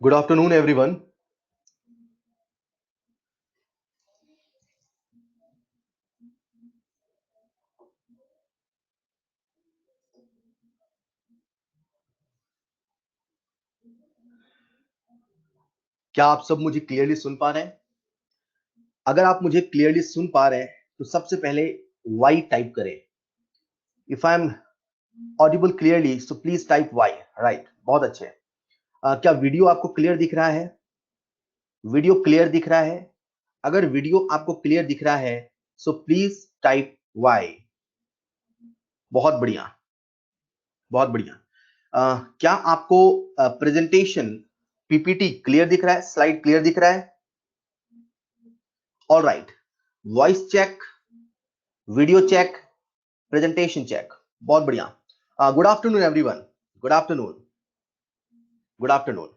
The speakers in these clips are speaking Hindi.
Good afternoon, everyone. क्या आप सब मुझे क्लियरली सुन पा रहे हैं? अगर आप मुझे क्लियरली सुन पा रहे हैं तो सबसे पहले Y टाइप करें। If I am audible clearly so please type Y। Right, बहुत अच्छे। क्या वीडियो आपको क्लियर दिख रहा है? वीडियो क्लियर दिख रहा है? अगर वीडियो आपको क्लियर दिख रहा है सो प्लीज टाइप Y। बहुत बढ़िया, बहुत बढ़िया। क्या आपको प्रेजेंटेशन पीपीटी क्लियर दिख रहा है? स्लाइड क्लियर दिख रहा है? All right, voice check, video check, presentation check, बहुत बढ़िया। Good afternoon everyone, good afternoon, good afternoon.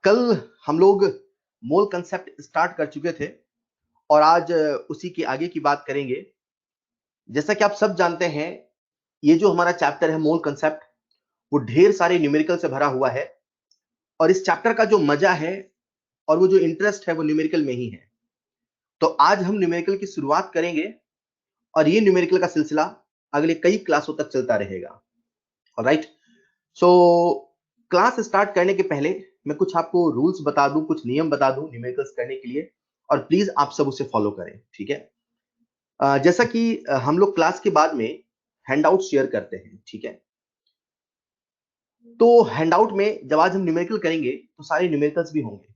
कल हम लोग मोल कंसेप्ट स्टार्ट कर चुके थे और आज उसी के आगे की बात करेंगे। जैसा कि आप सब जानते हैं, ये जो हमारा चैप्टर है मोल कंसेप्ट, वो ढेर सारे न्यूमेरिकल से भरा हुआ है और इस चैप्टर का जो मजा है और वो जो इंटरेस्ट है वो न्यूमेरिकल में ही है। तो आज हम न्यूमेरिकल की शुरुआत करेंगे और ये न्यूमेरिकल का सिलसिला अगले कई क्लासों तक चलता रहेगा। राइट, सो क्लास स्टार्ट करने के पहले मैं कुछ आपको रूल्स बता दूं, कुछ नियम बता दूं न्यूमेरिकल्स करने के लिए, और प्लीज आप सब उसे फॉलो करें, ठीक है? जैसा कि हम लोग क्लास के बाद में हैंडआउट शेयर करते हैं, ठीक है? तो हैंडआउट में जब आज हम न्यूमेरिकल करेंगे तो सारे न्यूमेरिकल्स भी होंगे।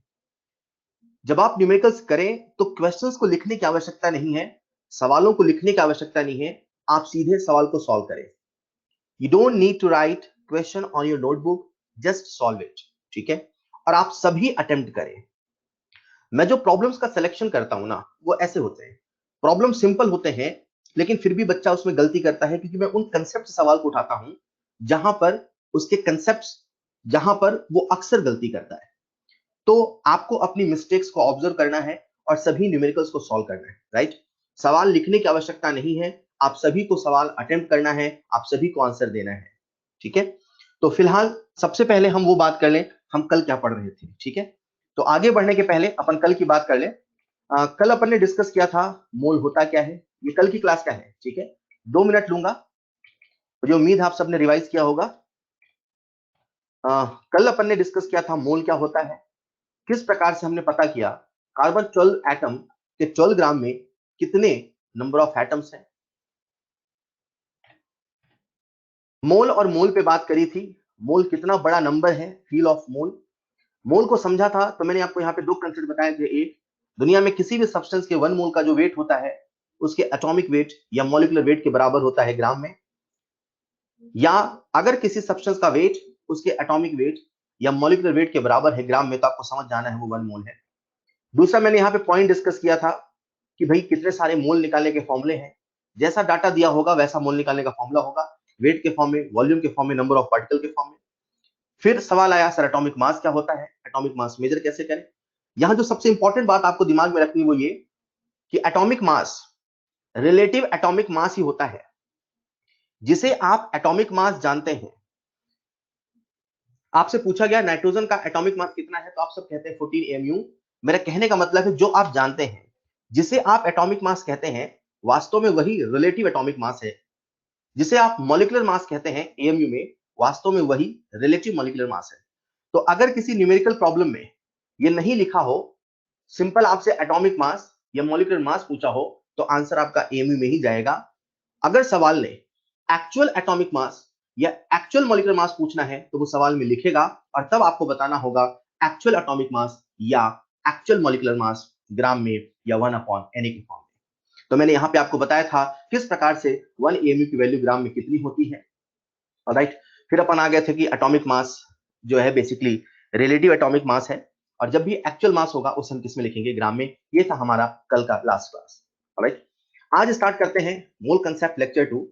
जब आप न्यूमेरिकल्स करें तो क्वेश्चंस को लिखने की आवश्यकता नहीं है, सवालों को लिखने की आवश्यकता नहीं है, आप सीधे सवाल को सॉल्व करें। You don't need to write question on your notebook, just solve it, ठीक है? और आप सभी अटेम्प्ट करें। मैं जो प्रॉब्लम्स का सिलेक्शन करता हूं ना, वो ऐसे होते हैं। प्रॉब्लम सिंपल होते हैं लेकिन फिर भी बच्चा उसमें गलती करता है क्योंकि मैं उन कंसेप्ट सवाल को उठाता हूं जहां पर उसके कंसेप्ट्स, जहां पर वो अक्सर गलती करता है। तो आपको अपनी मिस्टेक्स को ऑब्जर्व करना है और सभी न्यूमेरिकल्स को सॉल्व करना है। राइट, सवाल लिखने की आवश्यकता नहीं है, आप सभी को सवाल अटेम्प्ट करना है, आप सभी को आंसर देना है, ठीक है? तो फिलहाल सबसे पहले हम वो बात कर लें हम कल क्या पढ़ रहे थे, ठीक है? तो आगे बढ़ने के पहले अपन कल की बात कर लें। कल अपन ने डिस्कस किया था मोल होता क्या है। ये कल की क्लास का है, ठीक है? 2 मिनट लूंगा, मुझे उम्मीद है आप सबने रिवाइज किया होगा। कल अपन ने डिस्कस किया था मोल क्या होता है, किस प्रकार से हमने पता किया कार्बन 12 एटम के 12 ग्राम में कितने नंबर ऑफ एटम्स हैं। मोल और मोल पे बात करी थी, मोल कितना बड़ा नंबर है, फील ऑफ मोल। मोल को समझा था तो मैंने आपको यहाँ पे दो कंसेप्ट बताए थे। एक, दुनिया में किसी भी सब्सटेंस के 1 मोल का जो वेट होता है उसके एटॉमिक वेट या मॉलिक्यूलर वेट के बराबर होता है ग्राम में, या अगर किसी सब्सटेंस का वेट उसके एटॉमिक वेट या मॉलिक्यूलर वेट के बराबर है ग्राम में, तो आपको समझ जाना है वो 1 मोल है। दूसरा, मैंने यहाँ पे पॉइंट डिस्कस किया था कि भाई कितने सारे मोल निकालने के फॉर्मूले हैं। जैसा डाटा दिया होगा वैसा मोल निकालने का फॉर्मूला होगा, वेट के फॉर्म में, वॉल्यूम के फॉर्म में, नंबर ऑफ पार्टिकल के फॉर्म में। फिर सवाल आया सर एटॉमिक मास क्या होता है, एटॉमिक मास मेजर कैसे करें। यहां जो सबसे इंपॉर्टेंट बात आपको दिमाग में रखनी वो ये कि atomic mass relative atomic mass ही होता है। जिसे आप एटॉमिक मास जानते हैं, आपसे पूछा गया नाइट्रोजन का एटॉमिक मास कितना है तो आप सब कहते हैं 14 mu। मेरा कहने का मतलब है जो आप जानते हैं, जिसे आप एटॉमिक मास कहते हैं, वास्तव में वही रिलेटिव एटॉमिक मास है। जिसे आप मॉलिक्यूलर मास कहते हैं एएमयू में, वास्तव में वही रिलेटिव मॉलिक्यूलर मास है। तो अगर किसी न्यूमेरिकल प्रॉब्लम में ये नहीं लिखा हो, सिंपल आपसे एटॉमिक मास या मॉलिक्यूलर मास पूछा हो, तो आंसर आपका एएमयू में ही जाएगा। अगर सवाल ने एक्चुअल एटॉमिक मास या एक्चुअल मॉलिक्यूलर मास पूछना है तो वो सवाल में लिखेगा और तब आपको बताना होगा एक्चुअल एटॉमिक मास या एक्चुअल मॉलिक्यूलर मास ग्राम में या 1/Na के फॉर्म में। तो मैंने यहां पे आपको बताया था किस प्रकार से 1 AMU की वैल्यू ग्राम में कितनी होती है। राइट, फिर अपन आ गए थे कि एटॉमिक मास जो है बेसिकली रिलेटिव एटॉमिक मास है, और जब भी एक्चुअल मास होगा उसे हम किसमें लिखेंगे, ग्राम में। ये था हमारा कल का लास्ट क्लास। राइट, आज स्टार्ट करते हैं मोल कंसेप्ट लेक्चर 2,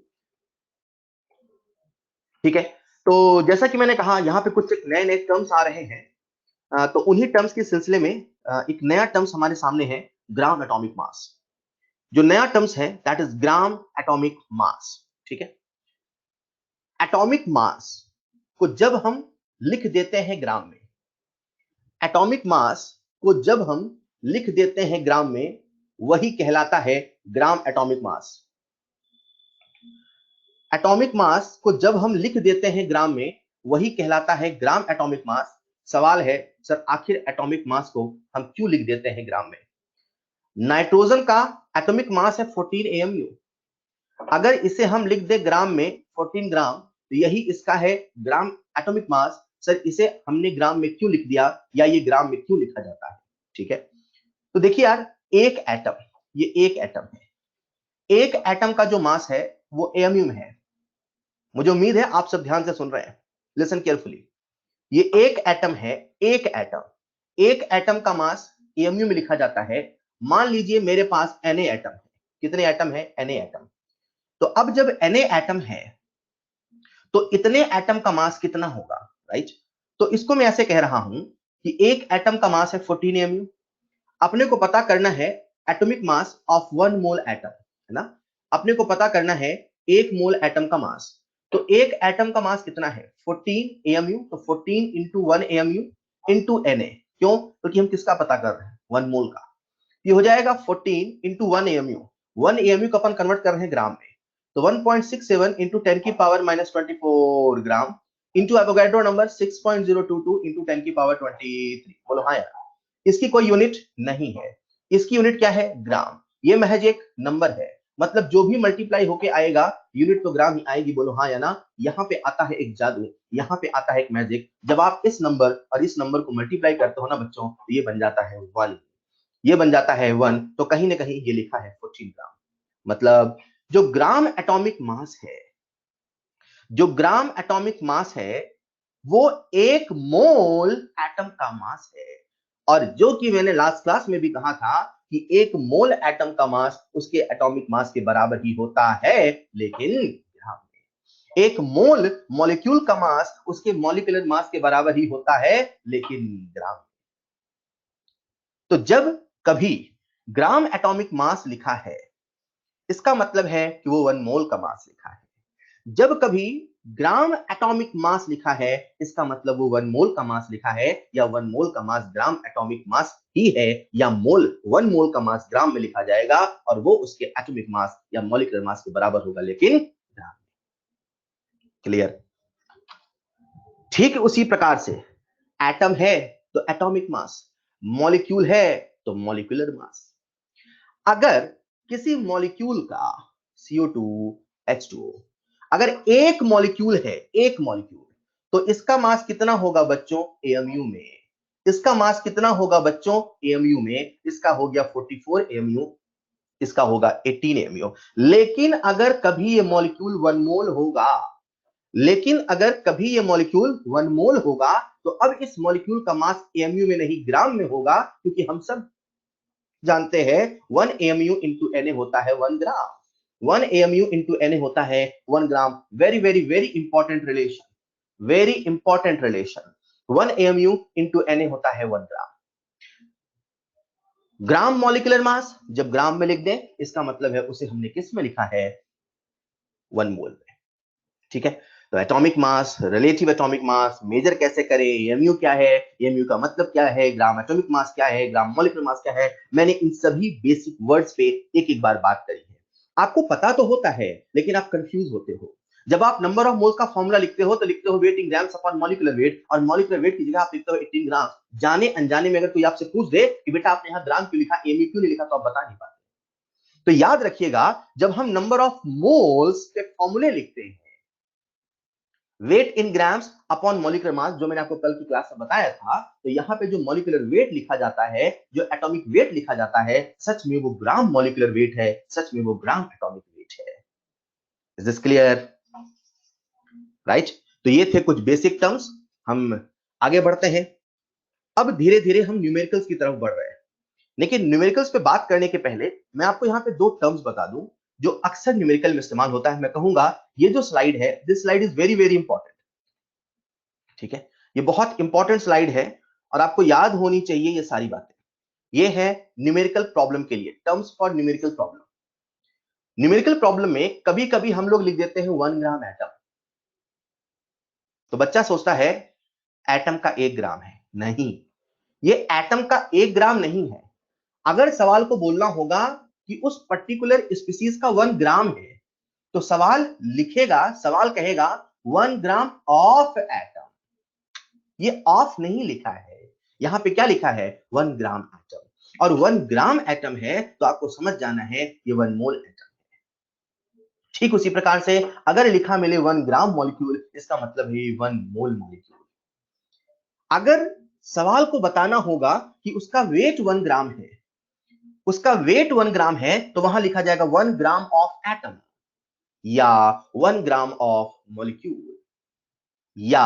ठीक है? तो जैसा कि मैंने कहा यहाँ पे कुछ नए नए टर्म्स आ रहे हैं, तो उन्हीं टर्म्स के सिलसिले में एक नया टर्म्स हमारे सामने है, ग्राम एटॉमिक मास। जो नया टर्म्स है that is gram atomic mass, ठीक है? एटॉमिक मास को जब हम लिख देते हैं ग्राम में, एटॉमिक मास को जब हम लिख देते हैं ग्राम में, वही कहलाता है gram atomic mass. Atomic mass को जब हम लिख देते हैं ग्राम में, वही कहलाता है ग्राम एटॉमिक मास। सवाल है सर, आखिर एटॉमिक मास को हम क्यों लिख देते हैं ग्राम में? नाइट्रोजन का एटॉमिक मास है 14 AMU। अगर इसे हम लिख दे ग्राम में 14 ग्राम, तो यही इसका है ग्राम एटॉमिक मास। सर, इसे हमने ग्राम में क्यों लिख दिया, या ये ग्राम में क्यों लिखा जाता है? ठीक है, तो देखिए यार, एक एटम, ये एक एटम है, एक एटम का जो मास है वो AMU में है। मुझे उम्मीद है आप सब ध्यान से सुन रहे हैं, लिसन केयरफुली। ये एक एटम है, एक एटम, एक एटम का मास AMU में लिखा जाता है। मान लीजिए मेरे पास Na एटम है। कितने एटम है? Na atom. तो अब जब Na एटम है, तो इतने एटम का मास कितना होगा, राइट? तो इसको मैं ऐसे कह रहा हूं कि एक एटम का मास है 14 AMU। अपने को पता करना है atomic mass of 1 mole atom, है ना? अपने को पता करना है 1 मोल एटम का मास। तो एक एटम का मास कितना है? 14 AMU। तो 14 इंटू 1 AMU इंटू Na। क्यों? क्योंकि हम किसका पता कर रहे हैं? 1 मोल का। ये हो जाएगा 14 इंटू 1 AMU। 1 AMU को अपन कन्वर्ट कर रहे हैं ग्राम में, तो 1.67 इंटू 10 की power -24 gram into Avogadro number 6.022 into 10 की पावर 23। बोलो हाँ यार, इसकी कोई यूनिट नहीं है। इसकी यूनिट क्या है? ग्राम। ये महज एक नंबर है, मतलब जो भी मल्टीप्लाई होके आएगा यूनिट तो ग्राम ही आएगी। बोलो हाँ या ना? यहाँ पे आता है एक जादू, यहाँ पे आता है एक मैजिक। जब आप इस नंबर और इस नंबर को मल्टीप्लाई करते हो ना बच्चों, तो ये बन जाता है 1, ये बन जाता है 1। तो कहीं ना कहीं ये लिखा है 14 ग्राम। मतलब जो ग्राम एटॉमिक मास है, जो ग्राम एटॉमिक मास है, वो 1 मोल एटम का मास है। और जो कि मैंने लास्ट क्लास में भी कहा था कि 1 मोल एटम का मास उसके एटॉमिक मास के बराबर ही होता है, लेकिन ग्राम में। 1 मोल मॉलिक्यूल का मास उसके मॉलिक्यूलर मास के बराबर ही होता है, लेकिन ग्राम में। तो जब कभी ग्राम एटॉमिक मास लिखा है, इसका मतलब है कि वो 1 मोल का मास लिखा है। जब कभी ग्राम एटॉमिक मास लिखा है, इसका मतलब वो 1 मोल का मास लिखा है, या 1 मोल का मास ग्राम एटॉमिक मास ही है, या मोल 1 मोल का मास ग्राम में लिखा जाएगा और वो उसके एटॉमिक मास या मॉलिक्यूलर मास के बराबर होगा, लेकिन ग्राम। क्लियर? ठीक उसी प्रकार से एटम है तो एटॉमिक मास, मॉलिक्यूल है तो मॉलिक्यूलर मास। अगर किसी मॉलिक्यूल का CO2 H2O, अगर एक मॉलिक्यूल है, एक मॉलिक्यूल, तो इसका मास कितना होगा बच्चों? AMU में। इसका मास कितना होगा बच्चों? AMU में। इसका हो गया 44 AMU, इसका होगा 18 AMU। लेकिन अगर कभी ये मॉलिक्यूल 1 मोल होगा, लेकिन अगर कभी ये मॉलिक्यूल 1 मोल होगा, तो अब इस मॉलिक्यूल का मास AMU में नहीं ग्राम में होगा, क्योंकि हम सब जानते हैं 1 AMU इंटू Na होता है 1 ग्राम। 1 AMU इंटू Na होता है 1 gram. Very very very important relation, very important relation. 1 AMU into Na होता है 1 ग्राम। ग्राम मॉलिक्यूलर मास जब ग्राम में लिख दें, इसका मतलब है उसे हमने किस में लिखा है? 1 मोल में। ठीक है, तो atomic mass, relative atomic mass measure कैसे करें, एमयू क्या है, एमयू का मतलब क्या है, ग्राम एटॉमिक मास क्या है, ग्राम मॉलिक्यूलर मास क्या है, मैंने इन सभी बेसिक वर्ड्स पे एक एक बार बात करी है। आपको पता तो होता है, लेकिन आप कंफ्यूज होते हो। जब आप नंबर ऑफ मोल्स का फॉर्मूला लिखते हो, तो लिखते हो weight in grams upon molecular weight, और मॉलिक्यूलर वेट की जगह आप लिखते हो 18 ग्राम। जाने अनजाने में अगर कोई आपसे पूछ दे कि बेटा आपने यहाँ ग्राम क्यों लिखा, एमयू क्यों नहीं लिखा, तो आप बता नहीं पाते। तो याद रखिएगा, जब हम नंबर ऑफ मोल्स के फॉर्मूले लिखते हैं, weight in grams upon molecular mass, जो मैंने आपको कल की क्लास में बताया था, तो यहां पे जो मॉलिक्यूलर वेट लिखा जाता है, जो एटॉमिक वेट लिखा जाता है, सच में वो ग्राम मॉलिक्यूलर वेट है, सच में वो ग्राम एटॉमिक वेट है। Is this clear? राइट? तो ये थे कुछ बेसिक टर्म्स। हम आगे बढ़ते हैं। अब धीरे धीरे हम न्यूमेरिकल्स की तरफ बढ़ रहे हैं, लेकिन न्यूमेरिकल्स पे बात करने के पहले मैं आपको यहाँ पे 2 टर्म्स बता दूं जो अक्सर न्यूमेरिकल में इस्तेमाल होता है। मैं कहूंगा ये जो स्लाइड है, this slide is very very important. ठीक है, ये बहुत इंपॉर्टेंट स्लाइड है और आपको याद होनी चाहिए ये सारी बातें। ये है न्यूमेरिकल प्रॉब्लम के लिए, terms for numerical problem. Numerical problem में कभी कभी हम लोग लिख देते हैं 1 ग्राम एटम, तो बच्चा सोचता है एटम का 1 ग्राम है। नहीं, ये एटम का 1 ग्राम नहीं है। अगर सवाल को बोलना होगा कि उस पर्टिकुलर स्पीसीज का 1 ग्राम है, तो सवाल लिखेगा, सवाल कहेगा 1 ग्राम ऑफ एटम। ये ऑफ नहीं लिखा है, यहां पे क्या लिखा है? 1 ग्राम एटम। और 1 ग्राम एटम है तो आपको समझ जाना है ये 1 मोल एटम। ठीक उसी प्रकार से अगर लिखा मिले 1 ग्राम मॉलिक्यूल, इसका मतलब है 1 मोल मॉलिक्यूल। अगर सवाल को बताना होगा कि उसका वेट 1 ग्राम है, उसका वेट 1 ग्राम है, तो वहां लिखा जाएगा 1 ग्राम ऑफ एटम या 1 ग्राम ऑफ मॉलिक्यूल या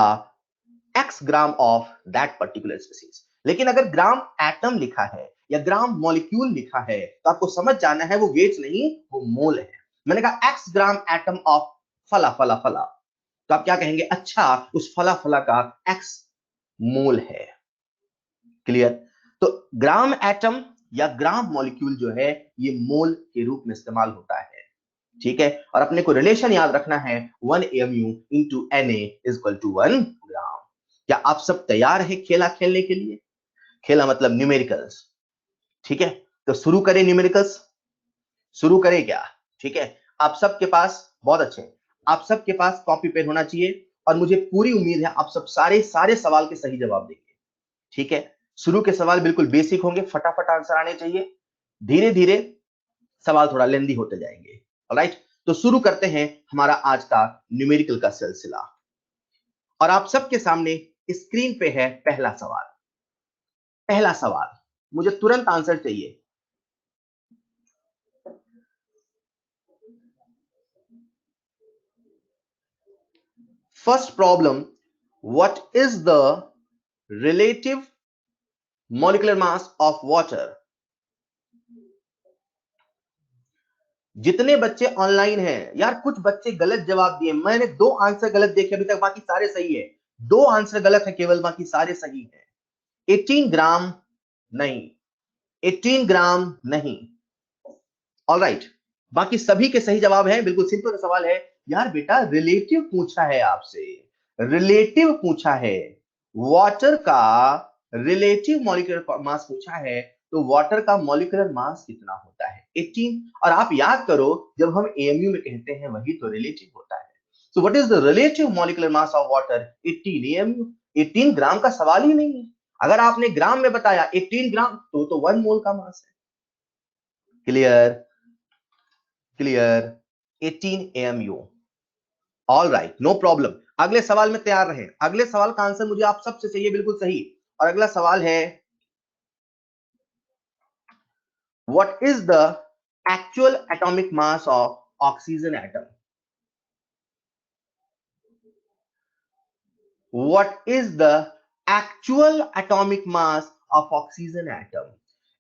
x gram of that particular species. लेकिन अगर ग्राम एटम लिखा है या ग्राम मॉलिक्यूल लिखा है, तो आपको समझ जाना है वो वेट नहीं, वो मोल है। मैंने कहा x ग्राम एटम ऑफ फला फला फला, तो आप क्या कहेंगे? अच्छा, उस फला फला का x मोल है। क्लियर? तो ग्राम एटम या ग्राम मॉलिक्यूल जो है ये मोल के रूप में इस्तेमाल होता है। ठीक है, और अपने को रिलेशन याद रखना है 1 AMU into Na is equal to 1 ग्राम। क्या आप सब तैयार हैं खेला खेलने के लिए? खेला मतलब न्यूमेरिकल्स। ठीक है, तो शुरू करें न्यूमेरिकल्स, शुरू करें क्या? ठीक है, आप सबके पास, बहुत अच्छे, आप सबके पास कॉपी पेन होना चाहिए और मुझे पूरी उम्मीद है आप सब सारे सारे सवाल के सही जवाब देंगे। ठीक है, शुरू के सवाल बिल्कुल बेसिक होंगे, फटाफट आंसर आने चाहिए, धीरे धीरे सवाल थोड़ा लेंदी होते जाएंगे। ऑलराइट, तो शुरू करते हैं हमारा आज का न्यूमेरिकल का सिलसिला। और आप सबके सामने स्क्रीन पे है पहला सवाल। पहला सवाल, मुझे तुरंत आंसर चाहिए। First problem, what is the relative molecular mass of water? जितने बच्चे ऑनलाइन हैं यार, कुछ बच्चे गलत जवाब दिए, मैंने 2 आंसर गलत देखे अभी तक, बाकी सारे सही है। 2 आंसर गलत है केवल, बाकी सारे सही है। 18 ग्राम नहीं, 18 ग्राम नहीं। ऑलराइट, बाकी सभी के सही जवाब है। बिल्कुल सिंपल सवाल है यार बेटा, रिलेटिव पूछा है आपसे, रिलेटिव पूछा है, वाटर का रिलेटिव मॉलिक्यूलर मास पूछा है, तो वाटर का मॉलिक्यूलर मास कितना होता है? 18। और आप याद करो, जब हम एएमयू में कहते हैं वही तो रिलेटिव होता है। So what is the relative molecular mass of water? 18 AMU. 18 ग्राम का सवाल ही नहीं है। अगर आपने ग्राम में बताया 18 ग्राम, तो 1 मोल का मास है। Clear? Clear? 18 AMU। All right, no problem. अगले सवाल में तैयार रहे। अगले सवाल का आंसर मुझे आप सबसे चाहिए, बिल्कुल सही। और अगला सवाल है, what is the actual atomic mass of oxygen atom? What is the actual atomic mass of oxygen atom?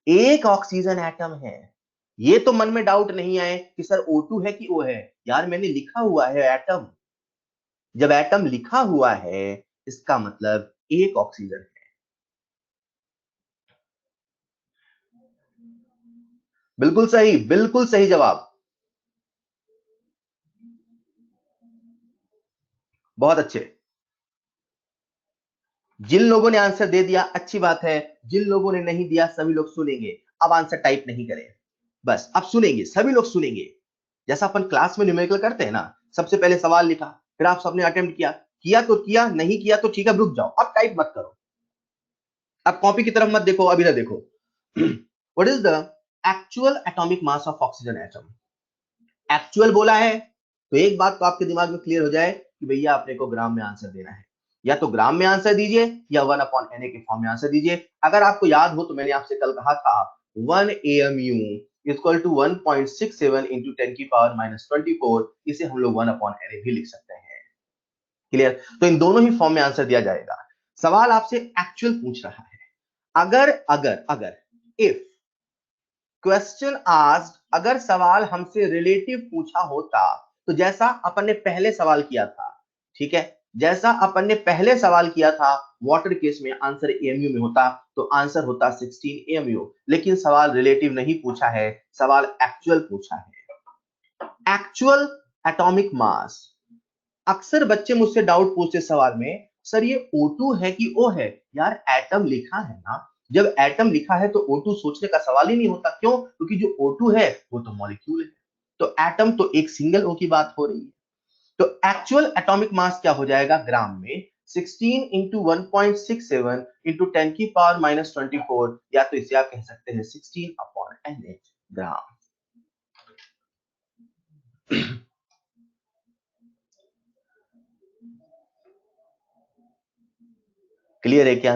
एक ऑक्सीजन एटम है। ये तो मन में डाउट नहीं आए कि सर O2 है कि O है। यार मैंने लिखा हुआ है एटम। जब एटम लिखा हुआ है, इसका मतलब एक ऑक्सीजन है। बिल्कुल सही, बिल्कुल सही जवाब। बहुत अच्छे। जिन लोगों ने आंसर दे दिया अच्छी बात है, जिन लोगों ने नहीं दिया सभी लोग सुनेंगे। अब आंसर टाइप नहीं करें, बस अब सुनेंगे, सभी लोग सुनेंगे। जैसा अपन क्लास में न्यूमेरिकल करते हैं ना, सबसे पहले सवाल लिखा, फिर आप सबने अटेम्प्ट किया, किया तो किया, नहीं किया तो ठीक है, रुक जाओ, अब टाइप मत करो। अब कॉपी की तरफ मत देखो, अभी ना देखो। What is the actual atomic mass of oxygen atom? Actual बोला है, तो एक बात तो आपके दिमाग में क्लियर हो जाए कि भैया अपने को ग्राम में आंसर देना है। या तो ग्राम में आंसर दीजिए या 1/Na के फॉर्म में आंसर दीजिए। अगर आपको याद हो तो मैंने आपसे कल कहा था 1 AMU इक्वल टू 1.67 इंटू 10 की पावर -24। इसे हम लोग 1/Na भी लिख सकते हैं। क्लियर? तो इन दोनों ही फॉर्म में आंसर दिया जाएगा। सवाल आपसे एक्चुअल पूछ रहा है। अगर अगर अगर इफ क्वेश्चन आस्क्ड, अगर सवाल हमसे रिलेटिव पूछा होता, तो जैसा अपन ने पहले सवाल किया था, ठीक है, जैसा अपन ने पहले सवाल किया था, वाटर केस में आंसर एएमयू में होता, तो आंसर होता 16 एएमयू। लेकिन सवाल रिलेटिव नहीं पूछा है, सवाल एक्चुअल पूछा है। एक्चुअल एटॉमिक मास अक्सर बच्चे मुझसे डाउट पूछते सवाल में, सर ये O2 है कि O है? यार एटम लिखा है ना, जब एटम लिखा है तो O2 सोचने का सवाल ही नहीं होता। क्यों? क्योंकि जो O2 है वो तो मॉलिक्यूल है, तो एटम तो एक सिंगल O की बात हो रही है। तो एक्चुअल एटॉमिक मास क्या हो जाएगा ग्राम में? 16 इंटू 1.67 इंटू 10 की पावर माइनस 24, या तो इसे आप कह सकते हैं 16/NH ग्राम। क्लियर है क्या?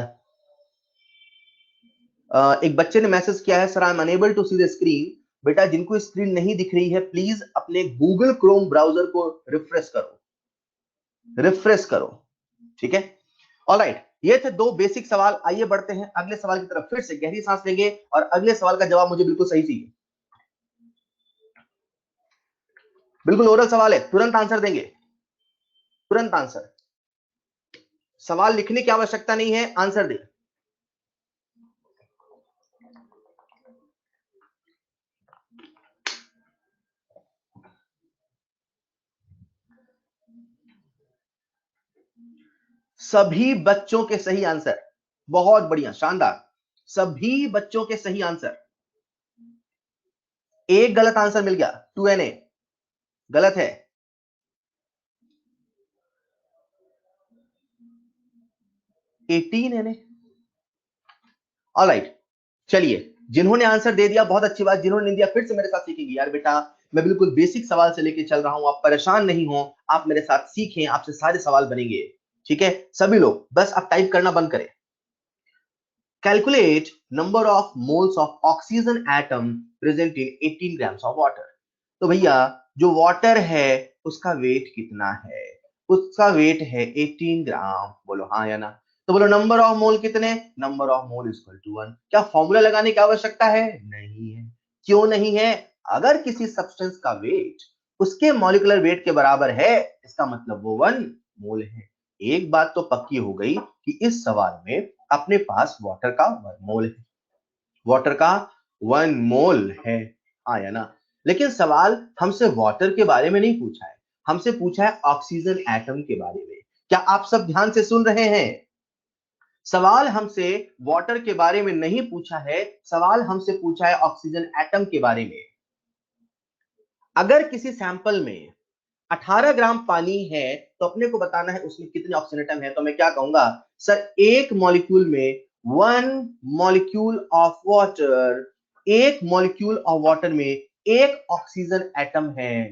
एक बच्चे ने मैसेज किया है, sir I am unable to see the screen. बेटा जिनको स्क्रीन नहीं दिख रही है प्लीज अपने गूगल क्रोम ब्राउजर को रिफ्रेश करो, रिफ्रेश करो, ठीक है? ऑलराइट, ये थे दो बेसिक सवाल। आइए बढ़ते हैं अगले सवाल की तरफ। फिर से गहरी सांस लेंगे और अगले सवाल का जवाब मुझे बिल्कुल सही चाहिए। बिल्कुल ओरल सवाल है, तुरंत आंसर देंगे, तुरंत आंसर। सवाल लिखने की आवश्यकता नहीं है, आंसर दे। सभी बच्चों के सही आंसर, बहुत बढ़िया, शानदार। सभी बच्चों के सही आंसर। एक गलत आंसर मिल गया, 2Na गलत है। 18Na। ऑलराइट, चलिए, जिन्होंने आंसर दे दिया बहुत अच्छी बात, जिन्होंने नहीं दिया फिर से मेरे साथ सीखेंगे। यार बेटा मैं बिल्कुल बेसिक सवाल से लेके चल रहा हूं, आप परेशान नहीं हो, आप मेरे साथ सीखें, आपसे सारे सवाल बनेंगे, ठीक है? सभी लोग बस आप टाइप करना बंद करें। Calculate number of moles of oxygen atom present in 18 grams of water. तो भैया जो वाटर है उसका वेट कितना है? उसका वेट है 18 ग्राम। बोलो हाँ या ना। तो बोलो नंबर ऑफ मोल कितने? Number of mole equal to 1। क्या फॉर्मूला लगाने की आवश्यकता है? नहीं है। क्यों नहीं है? अगर किसी सब्सटेंस का वेट उसके मॉलिक्यूलर वेट के बराबर है इसका मतलब वो 1 मोल है। एक बात तो पक्की हो गई कि इस सवाल में अपने पास वाटर का 1 मोल है, वाटर का 1 मोल है, हाँ या ना? लेकिन सवाल हमसे वाटर के बारे में नहीं पूछा है, हमसे पूछा है ऑक्सीजन एटम के बारे में। क्या आप सब ध्यान से सुन रहे हैं? सवाल हमसे वाटर के बारे में नहीं पूछा है, सवाल हमसे पूछा है ऑक्सीजन एटम के बारे में। अगर किसी सैंपल में 18 ग्राम पानी है तो अपने को बताना है उसमें कितने ऑक्सीजन एटम है। तो मैं क्या कहूंगा, सर एक मॉलिक्यूल में 1 मॉलिक्यूल ऑफ वाटर, एक मॉलिक्यूल ऑफ वाटर में एक ऑक्सीजन एटम है।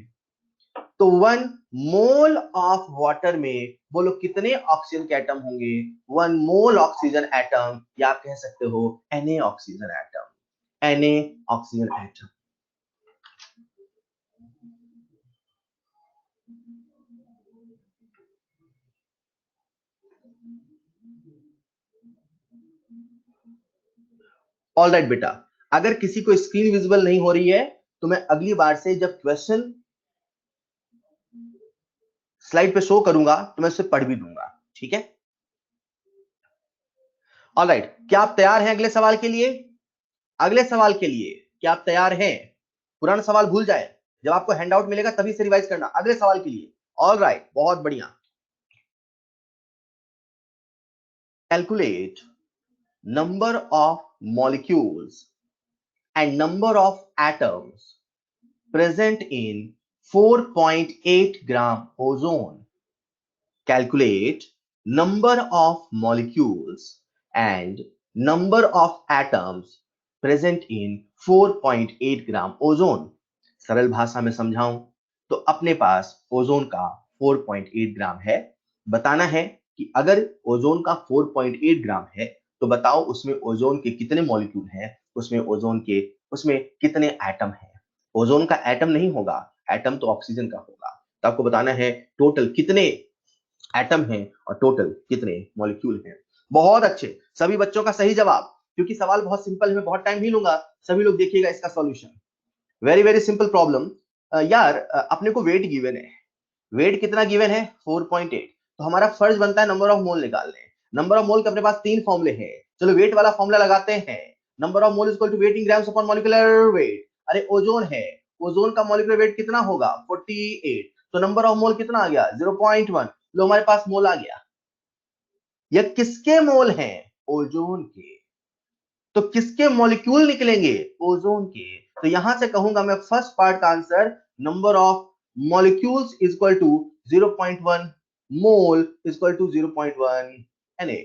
तो 1 मोल ऑफ वाटर में बोलो कितने ऑक्सीजन के एटम होंगे? 1 मोल ऑक्सीजन एटम, या आप कह सकते हो Na oxygen atom, Na oxygen atom. Alright बेटा, अगर किसी को स्क्रीन विजिबल नहीं हो रही है तो मैं अगली बार से जब क्वेश्चन स्लाइड पे शो करूंगा तो मैं उसे पढ़ भी दूंगा, ठीक है? ऑलराइट, क्या आप तैयार हैं अगले सवाल के लिए? अगले सवाल के लिए क्या आप तैयार हैं? पुराना सवाल भूल जाए, जब आपको हैंडआउट मिलेगा तभी से रिवाइज करना अगले सवाल के लिए। ऑलराइट, बहुत बढ़िया। Calculate number of molecules and number of atoms present in 4.8 gram ozone. Calculate number of molecules and number of atoms present in 4.8 gram ozone. सरल भाषा में समझाऊं तो अपने पास ओजोन का 4.8 ग्राम है। बताना है कि अगर ओजोन का 4.8 ग्राम है तो बताओ उसमें ओजोन के कितने मॉलिक्यूल हैं, उसमें कितने एटम हैं। ओजोन का एटम नहीं होगा, एटम तो ऑक्सीजन का होगा। तो आपको बताना है टोटल कितने एटम हैं और टोटल कितने मॉलिक्यूल हैं। बहुत अच्छे, सभी बच्चों का सही जवाब। क्योंकि सवाल बहुत सिंपल है, मैं बहुत टाइम नहीं लूंगा, सभी लोग देखिएगा इसका solution. Very very simple problem. यार अपने को वेट गिवन है, वेट कितना गिवन है? 4.8। तो हमारा फर्ज बनता है नंबर ऑफ मोल निकाल लें। नंबर ऑफ मोल के अपने पास 3 फॉर्मूले हैं, चलो वेट वाला फॉर्मूला लगाते हैं। Number of mole equal to weight in grams upon molecular weight. अरे ओजोन है, ओजोन का मॉलिक्यूलर वेट कितना होगा? 48। तो नंबर ऑफ मोल कितना आ गया 0.1। लो हमारे पास मोल आ गया। यह किसके मोल हैं? ओजोन के। तो किसके मॉलिक्यूल निकलेंगे? ओजोन के। तो यहां से कहूंगा मैं फर्स्ट पार्ट का answer number of molecules is equal to 0.1 mole is equal to 0.1 Na।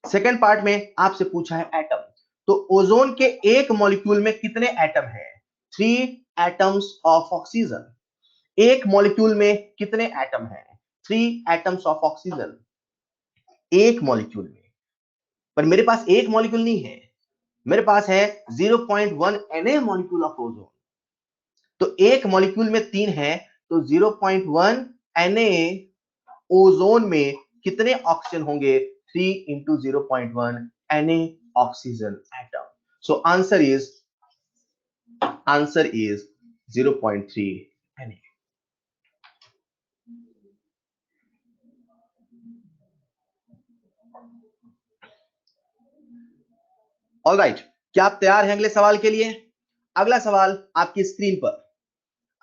Second part में आपसे पूछा है एटम। तो ओजोन के एक मॉलिक्यूल में कितने एटम हैं? 3 एटम्स ऑफ ऑक्सीजन। एक मॉलिक्यूल में कितने एटम हैं? 3 एटम्स ऑफ ऑक्सीजन एक मॉलिक्यूल में। पर मेरे पास एक मॉलिक्यूल नहीं है, मेरे पास है 0.1 Na मॉलिक्यूल ऑफ ओजोन। तो एक मॉलिक्यूल में 3 है, तो 0.1 Na ओजोन में कितने ऑक्सीजन होंगे? 3 into 0.1 Na oxygen atom. So answer is 0.3 Na। Alright, क्या आप तैयार हैं अगले सवाल के लिए? अगला सवाल आपकी स्क्रीन पर।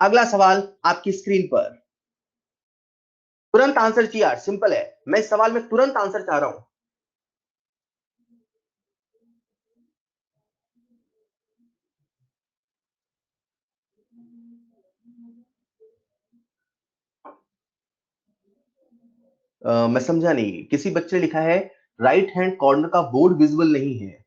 अगला सवाल आपकी स्क्रीन पर। तुरंत आंसर चाहिए यार, सिंपल है। मैं इस सवाल में तुरंत आंसर चाह रहा हूं। मैं समझा नहीं, किसी बच्चे ने लिखा है राइट हैंड कॉर्नर का बोर्ड विजिबल नहीं है।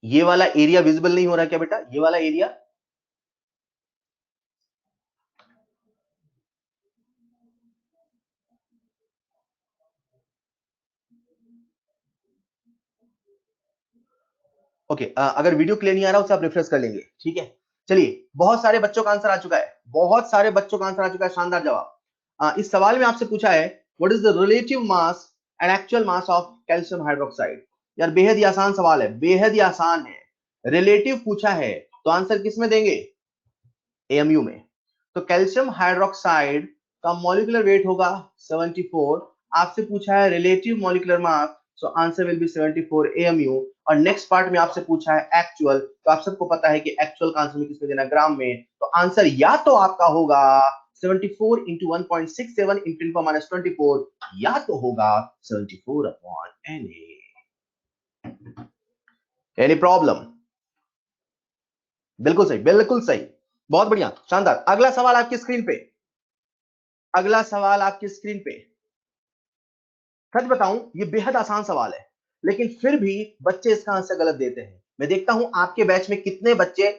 ये वाला एरिया विजिबल नहीं हो रहा क्या बेटा? ये वाला एरिया? ओके, अगर वीडियो क्लियर नहीं आ रहा उसे आप रिफ्रेश कर लेंगे, ठीक है। चलिए, बहुत सारे बच्चों का आंसर आ चुका है, बहुत सारे बच्चों का आंसर आ चुका है, शानदार जवाब। इस सवाल में आपसे पूछा है what is the relative mass and actual mass of calcium hydroxide. यार बेहद ही आसान सवाल है, बेहद ही आसान है। रिलेटिव पूछा है तो आंसर किस में देंगे? एएमयू में। तो कैल्शियम हाइड्रोक्साइड का मॉलिक्यूलर वेट होगा 74। आपसे पूछा है relative molecular mass, so answer will be 74 AMU. और नेक्स्ट पार्ट में आपसे पूछा है एक्चुअल, तो आप सबको पता है कि एक्चुअल का आंसर में किसमें देना? ग्राम में। तो आंसर या तो आपका होगा 74 इंटू 1.67 इंटू 10 माइनस 24, या तो होगा 74 अपॉन Na। Any problem? बिल्कुल सही, बिल्कुल सही, बहुत बढ़िया, शानदार। अगला सवाल आपकी स्क्रीन पे। अगला सवाल आपकी स्क्रीन पे। सच बताऊं, ये बेहद आसान सवाल है, लेकिन फिर भी बच्चे इसका आंसर गलत देते हैं। मैं देखता हूं आपके बैच में कितने बच्चे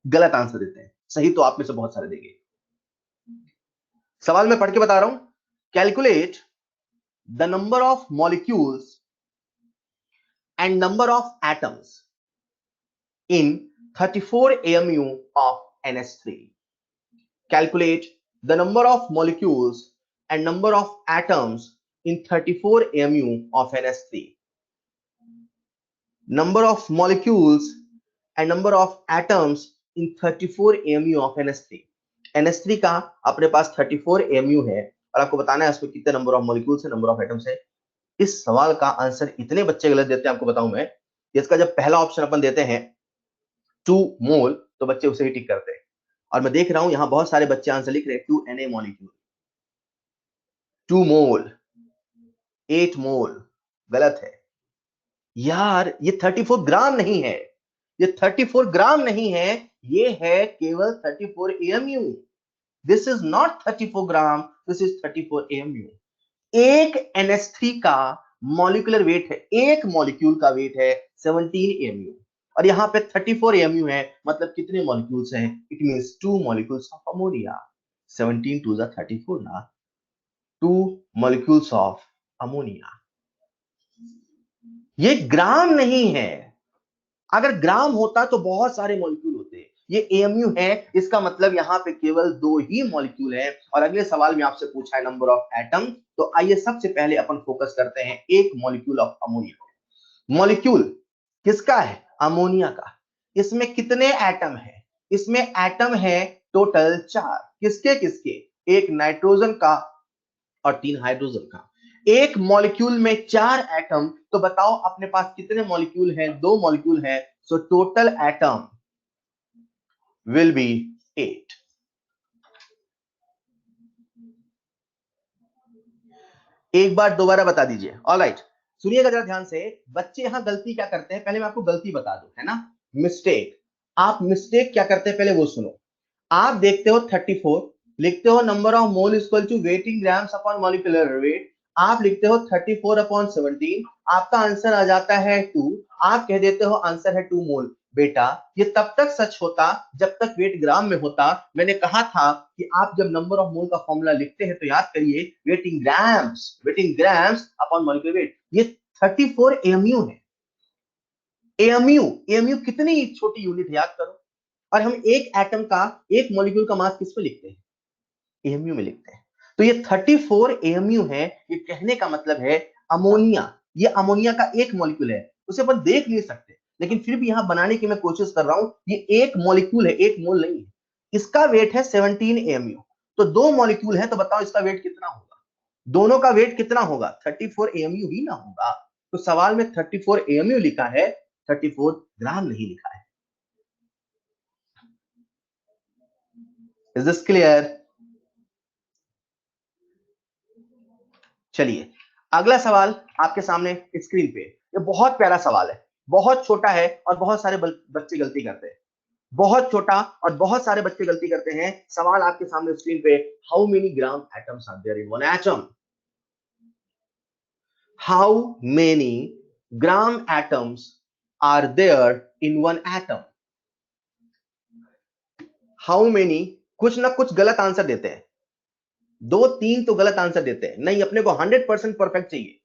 गलत आंसर देते हैं, सही तो आप में से बहुत सारे देंगे। सवाल मैं पढ़ के बता रहा हूं। Calculate the number of molecules and number of atoms in 34 AMU of NH3। Calculate the number of molecules and number of atoms in 34 AMU of NH3। Number of molecules and number of atoms in 34 AMU of NH3। NH3 का अपने पास 34 AMU है और आपको बताना है उसमें कितने नंबर ऑफ मॉलिक्यूल्स है, नंबर ऑफ एटम्स है। इस सवाल का आंसर इतने बच्चे गलत देते हैं, आपको बताऊं मैं। इसका जब पहला ऑप्शन अपन देते हैं 2 मोल, तो बच्चे उसे ही टिक करते हैं। और मैं देख रहा हूं यहां बहुत सारे बच्चे आंसर लिख रहे हैं 2 Na मॉलिक्यूल, 2 मोल, 8 मोल। गलत है यार, ये 34 ग्राम नहीं है, ये 34 ग्राम नहीं है, ये है केवल 34 AMU। This is not 34 gram, this is 34 AMU। एक NH3 का मॉलिक्यूलर वेट है, एक मॉलिक्यूल का वेट है 17 AMU, और यहां पे 34 AMU है, मतलब कितने मॉलिक्यूल्स हैं? It means 2 molecules of ammonia. 17 to the 34 ना, 2 मॉलिक्यूल्स ऑफ अमोनिया। ये ग्राम नहीं है। अगर ग्राम होता तो बहुत सारे मॉलिक्यूल होते। ये एएमयू है, इसका मतलब यहाँ पे केवल 2 ही मॉलिक्यूल है। और अगले सवाल में आपसे पूछा है नंबर ऑफ एटम, तो आइए सबसे पहले अपन फोकस करते हैं एक मॉलिक्यूल ऑफ अमोनिया। मॉलिक्यूल किसका है? अमोनिया का। इसमें कितने एटम है? इसमें एटम है टोटल 4। किसके किसके? एक नाइट्रोजन का और 3 हाइड्रोजन का। एक मॉलिक्यूल में 4 एटम, तो बताओ अपने पास कितने मॉलिक्यूल हैं? 2 मॉलिक्यूल हैं, so total atom will be 8। एक बार दोबारा बता दीजिए। ऑलराइट, सुनिएगा जरा ध्यान से। बच्चे यहां गलती क्या करते हैं, पहले मैं आपको गलती बता दूं, है ना, मिस्टेक। आप मिस्टेक क्या करते हैं पहले वो सुनो। आप देखते हो 34, लिखते हो number of mole equal to weight in grams upon molecular weight, आप लिखते हो 34 अपॉन 17, आपका आंसर आ जाता है 2, आप कह देते हो आंसर है 2 मोल। बेटा ये तब तक सच होता जब तक वेट ग्राम में होता। मैंने कहा था कि आप जब नंबर ऑफ मोल का फॉर्मूला लिखते हैं तो याद करिए weight in grams upon molecular weight. ये 34 एमयू है। एमयू कितनी छोटी यूनिट, याद करो। और हम एक एटम का, एक मॉलिक्यूल का मास किस पे लिखते हैं? एएमयू में लिखते हैं। तो ये 34 एएमयू है। ये कहने का मतलब है अमोनिया, ये अमोनिया का एक मॉलिक्यूल है, उसे अपन देख नहीं सकते, लेकिन फिर भी यहां बनाने की मैं कोशिश कर रहा हूं। ये एक मॉलिक्यूल है, एक मोल नहीं है। इसका वेट है 17 एएमयू। तो 2 मॉलिक्यूल है, तो बताओ इसका वेट कितना होगा? दोनों का वेट कितना होगा? 34 एएमयू ही ना होगा। तो सवाल में 34 एएमयू लिखा है, 34 ग्राम नहीं लिखा है। Is this clear? चलिए अगला सवाल आपके सामने स्क्रीन पे। ये बहुत प्यारा सवाल है, बहुत छोटा है और बहुत सारे बच्चे गलती करते हैं। बहुत छोटा और बहुत सारे बच्चे गलती करते हैं। सवाल आपके सामने स्क्रीन पे, how many gram atoms are there in one atom? How many gram atoms are there in one atom? How many, कुछ ना कुछ गलत आंसर देते हैं, 2-3 तो गलत आंसर देते हैं। नहीं, अपने को 100% परफेक्ट चाहिए।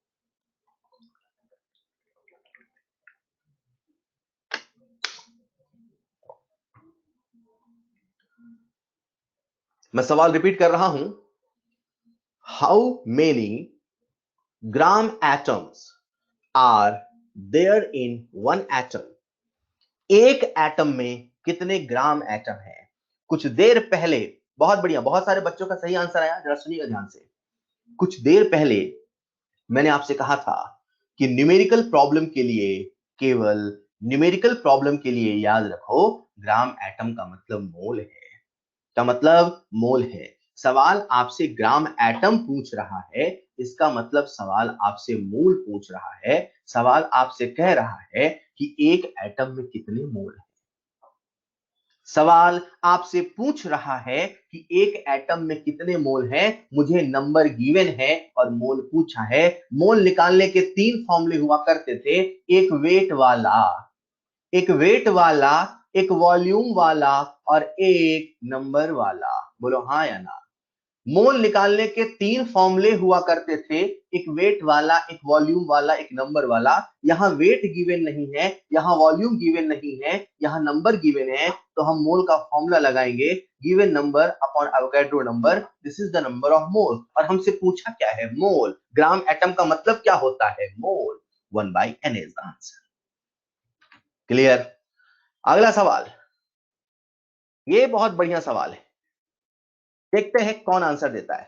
मैं सवाल रिपीट कर रहा हूं, how many gram atoms are there in one atom? एक एटम में कितने ग्राम एटम है? कुछ देर पहले, बहुत बढ़िया, बहुत सारे बच्चों का सही आंसर आया, जरा सुनिएगा ध्यान से। कुछ देर पहले मैंने आपसे कहा था कि न्यूमेरिकल प्रॉब्लम के लिए, केवल न्यूमेरिकल प्रॉब्लम के लिए याद रखो, ग्राम एटम का मतलब मोल है, का मतलब मोल है। सवाल आपसे ग्राम एटम पूछ रहा है, इसका मतलब सवाल आपसे मोल पूछ रहा है। सवाल आपसे कह रहा है कि एक एटम में कितने मोल है। सवाल आपसे पूछ रहा है कि एक एटम में कितने मोल हैं। मुझे नंबर गिवन है और मोल पूछा है। मोल निकालने के 3 फॉर्मूले हुआ करते थे, एक वेट वाला, एक वेट वाला, एक वॉल्यूम वाला और एक नंबर वाला। बोलो हाँ या ना? मोल निकालने के 3 फॉर्मूले हुआ करते थे, एक वेट वाला, एक वॉल्यूम वाला, एक नंबर वाला। यहां वेट गिवन नहीं है, यहां वॉल्यूम गिवन नहीं है, यहां नंबर गिवन है। तो हम मोल का फॉर्मूला लगाएंगे, given number upon Avogadro number, this is the number of मोल। और हमसे पूछा क्या है? मोल। ग्राम एटम का मतलब क्या होता है? मोल। 1/n is the answer. Clear? अगला सवाल, ये बहुत बढ़िया सवाल है, देखते हैं कौन आंसर देता है।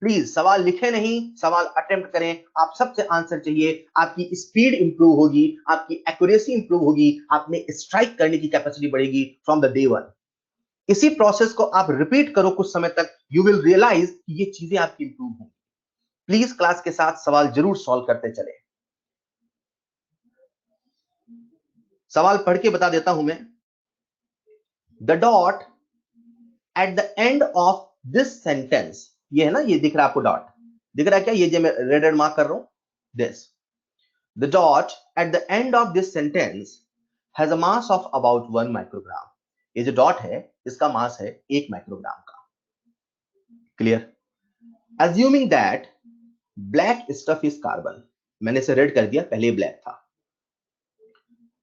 प्लीज सवाल लिखे नहीं, सवाल अटेम्प्ट करें। आप सबसे आंसर चाहिए, आपकी स्पीड इंप्रूव होगी, आपकी एक्यूरेसी इंप्रूव होगी, आप में स्ट्राइक करने की कैपेसिटी बढ़ेगी फ्रॉम द डे वन। इसी प्रोसेस को आप रिपीट करो कुछ समय तक, यू विल रियलाइज कि ये चीजें आपकी इंप्रूव होंगी। प्लीज क्लास के साथ सवाल जरूर सॉल्व करते चले। सवाल पढ़ के बता देता हूं मैं। The dot at the end of this sentence, ये है ना, ये दिख रहा है आपको डॉट, दिख रहा है क्या? ये जो मैं रेड रेड मार्क कर रहा हूं, this, the dot at the end of this sentence has a mass of about 1 microgram. ये जो डॉट है इसका मास है 1 माइक्रोग्राम का। Clear? Assuming that black stuff is carbon, मैंने इसे रेड कर दिया, पहले ब्लैक था।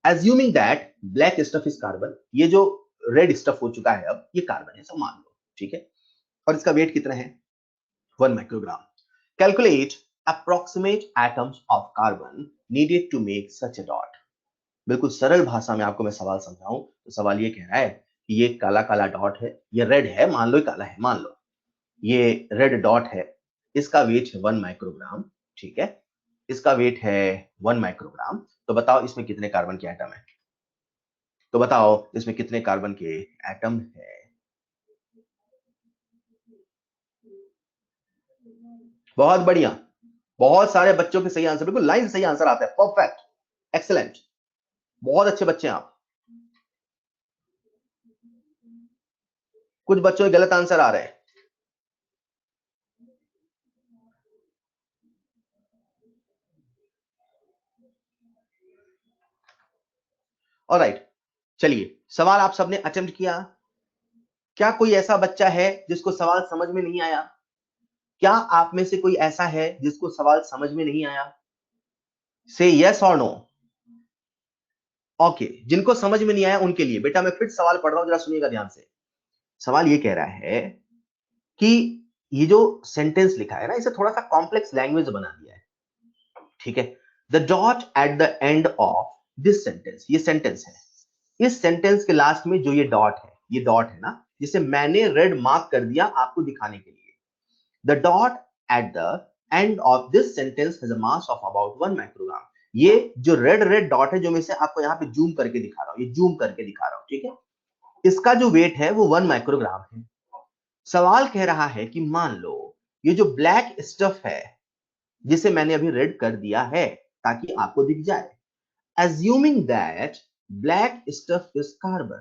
Assuming that black stuff is carbon, ये जो रेड स्टफ हो चुका है अब, ये कार्बन है, सब मान लो, ठीक है। और इसका वेट कितना है? 1 microgram. Calculate approximate atoms of carbon needed to make such a dot. बिल्कुल सरल भाषा में आपको मैं सवाल समझाऊं तो सवाल ये कह रहा है कि ये काला काला डॉट है, ये रेड है, मान लो ये काला है, मान लो ये रेड डॉट है, इसका वेट है 1 माइक्रोग्राम। ठीक है, इसका वेट है 1 माइक्रोग्राम। तो बताओ इसमें कितने कार्बन के एटम है? तो बताओ इसमें कितने कार्बन के एटम है? बहुत बढ़िया, बहुत सारे बच्चों के सही आंसर, बिल्कुल लाइन से सही आंसर आता है, परफेक्ट, एक्सीलेंट, बहुत अच्छे बच्चे हैं आप। कुछ बच्चों के गलत आंसर आ रहे हैं। ऑलराइट, चलिए सवाल आप सबने अटेम्प्ट किया। क्या कोई ऐसा बच्चा है जिसको सवाल समझ में नहीं आया? क्या आप में से कोई ऐसा है जिसको सवाल समझ में नहीं आया? से यस और नो। ओके, जिनको समझ में नहीं आया उनके लिए बेटा मैं फिर सवाल पढ़ रहा हूं, जरा सुनिएगा ध्यान से। सवाल ये कह रहा है कि ये जो सेंटेंस लिखा है ना, इसे थोड़ा सा कॉम्प्लेक्स लैंग्वेज बना दिया है। ठीक है, the dot at the end of this sentence, ये सेंटेंस है, इस सेंटेंस के लास्ट में जो ये डॉट है, ये डॉट है ना, जिसे मैंने रेड मार्क कर दिया आपको दिखाने के लिए। The dot at the end of this sentence has a mass of about 1 microgram. ये जो रेड रेड डॉट है, जो मैं इसे आपको यहाँ पे जूम करके दिखा रहा हूँ, ये जूम करके दिखा रहा हूँ, ठीक है, इसका जो वेट है वो 1 माइक्रोग्राम है। सवाल कह रहा है कि मान लो ये जो ब्लैक स्टफ है, जिसे मैंने अभी रेड कर दिया है ताकि आपको दिख जाए, assuming that black stuff is carbon,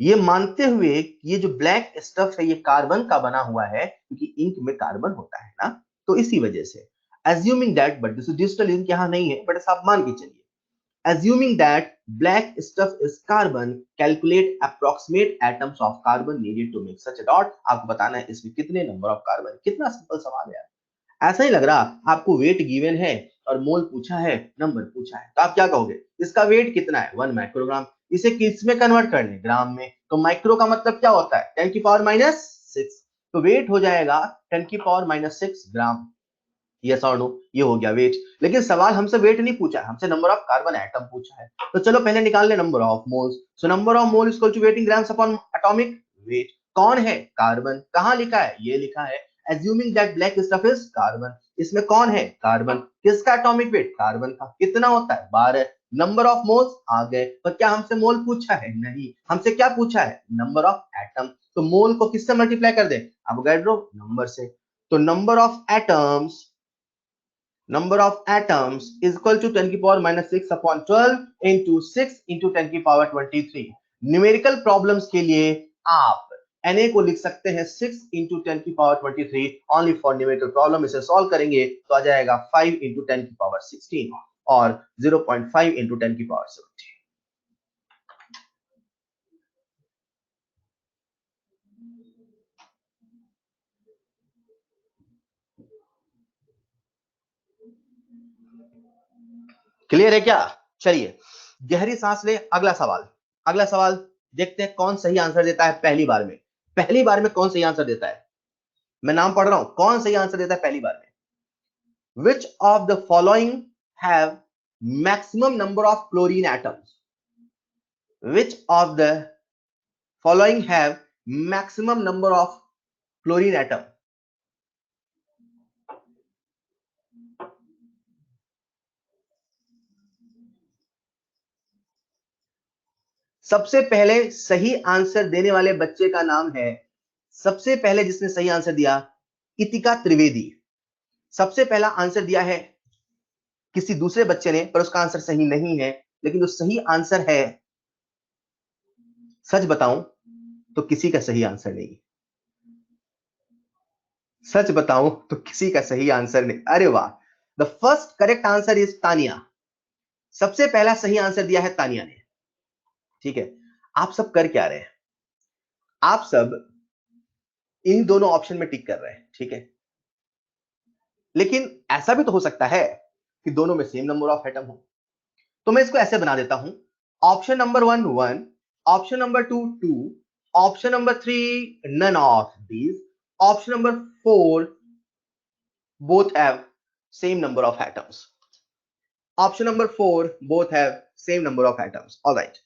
ये मानते हुए कि ये जो ब्लैक स्टफ है ये कार्बन का बना हुआ है, क्योंकि इंक में कार्बन होता है ना, तो इसी वजह से assuming that, but this is digital ink यहाँ नहीं है, बट आप मान के चलिए, assuming that black stuff is carbon, calculate approximate atoms of carbon needed to make such a dot। आपको बताना है इसमें कितने नंबर ऑफ कार्बन। कितना सिंपल सवाल है, ऐसा ही लग रहा, आपको वेट गिवन है और मोल पूछा है, नंबर पूछा है, तो आप क्या कहोगे, इसका वेट कितना है 1 माइक्रोग्राम, इसे किस में कन्वर्ट करने, ग्राम में, तो माइक्रो का मतलब क्या होता है 10 की पावर माइनस 6, तो वेट हो जाएगा 10 की पावर माइनस 6 ग्राम। यस और नो, ये हो गया वेट। लेकिन सवाल हमसे वेट नहीं पूछा है, हमसे नंबर ऑफ कार्बन एटम पूछा है, तो चलो पहले निकाल ले number of moles. So number of mole equal to weight in grams upon atomic weight. कौन है, कार्बन, कहां लिखा है, ये लिखा है, assuming that black stuff is carbon, इसमें कौन है, कार्बन, किसका एटॉमिक वेट, कार्बन का, कितना होता है 12। नंबर ऑफ मोल्स आ गए, पर क्या हमसे मोल पूछा है, नहीं, हमसे क्या पूछा है, नंबर ऑफ एटम, तो मोल को किससे मल्टीप्लाई कर दे, अवोगाड्रो नंबर से, तो number of atoms, number of atoms is equal to 10 की power minus 6 upon 12 into 6 into 10 की पावर 23। न्यूमेरिकल प्रॉब्लम्स के लिए आप Na को लिख सकते हैं 6 इंटू 10 की power 23 only for numerical problem. इसे सॉल्व करेंगे तो आ जाएगा 5 इंटू 10 की पावर 16 और 0.5 इंटू 10 की पावर 17। क्लियर है क्या? चलिए गहरी सांस ले, अगला सवाल, अगला सवाल देखते हैं कौन सही आंसर देता है पहली बार में, पहली बार में कौन सही आंसर देता है, मैं नाम पढ़ रहा हूं, कौन सही आंसर देता है पहली बार में। Which of the following have maximum number of chlorine atoms? Which of the following have maximum number of chlorine atom? सबसे पहले सही आंसर देने वाले बच्चे का नाम है, सबसे पहले जिसने सही आंसर दिया, इतिका त्रिवेदी। सबसे पहला आंसर दिया है किसी दूसरे बच्चे ने, पर उसका आंसर सही नहीं है, लेकिन जो सही आंसर है, सच बताऊं तो किसी का सही आंसर नहीं, सच बताऊं तो किसी का सही आंसर नहीं। अरे वाह, the first correct answer is Tania. सबसे पहला सही आंसर दिया है तानिया ने। ठीक है, आप सब कर क्या रहे हैं, आप सब इन दोनों ऑप्शन में टिक कर रहे हैं, ठीक है, लेकिन ऐसा भी तो हो सकता है कि दोनों में सेम नंबर ऑफ एटम हो, तो मैं इसको ऐसे बना देता हूं, option number 1 1, option number 2 2, option number 3 none of these, option number 4 both have same number of atoms, option number 4 both have same number of atoms। all right,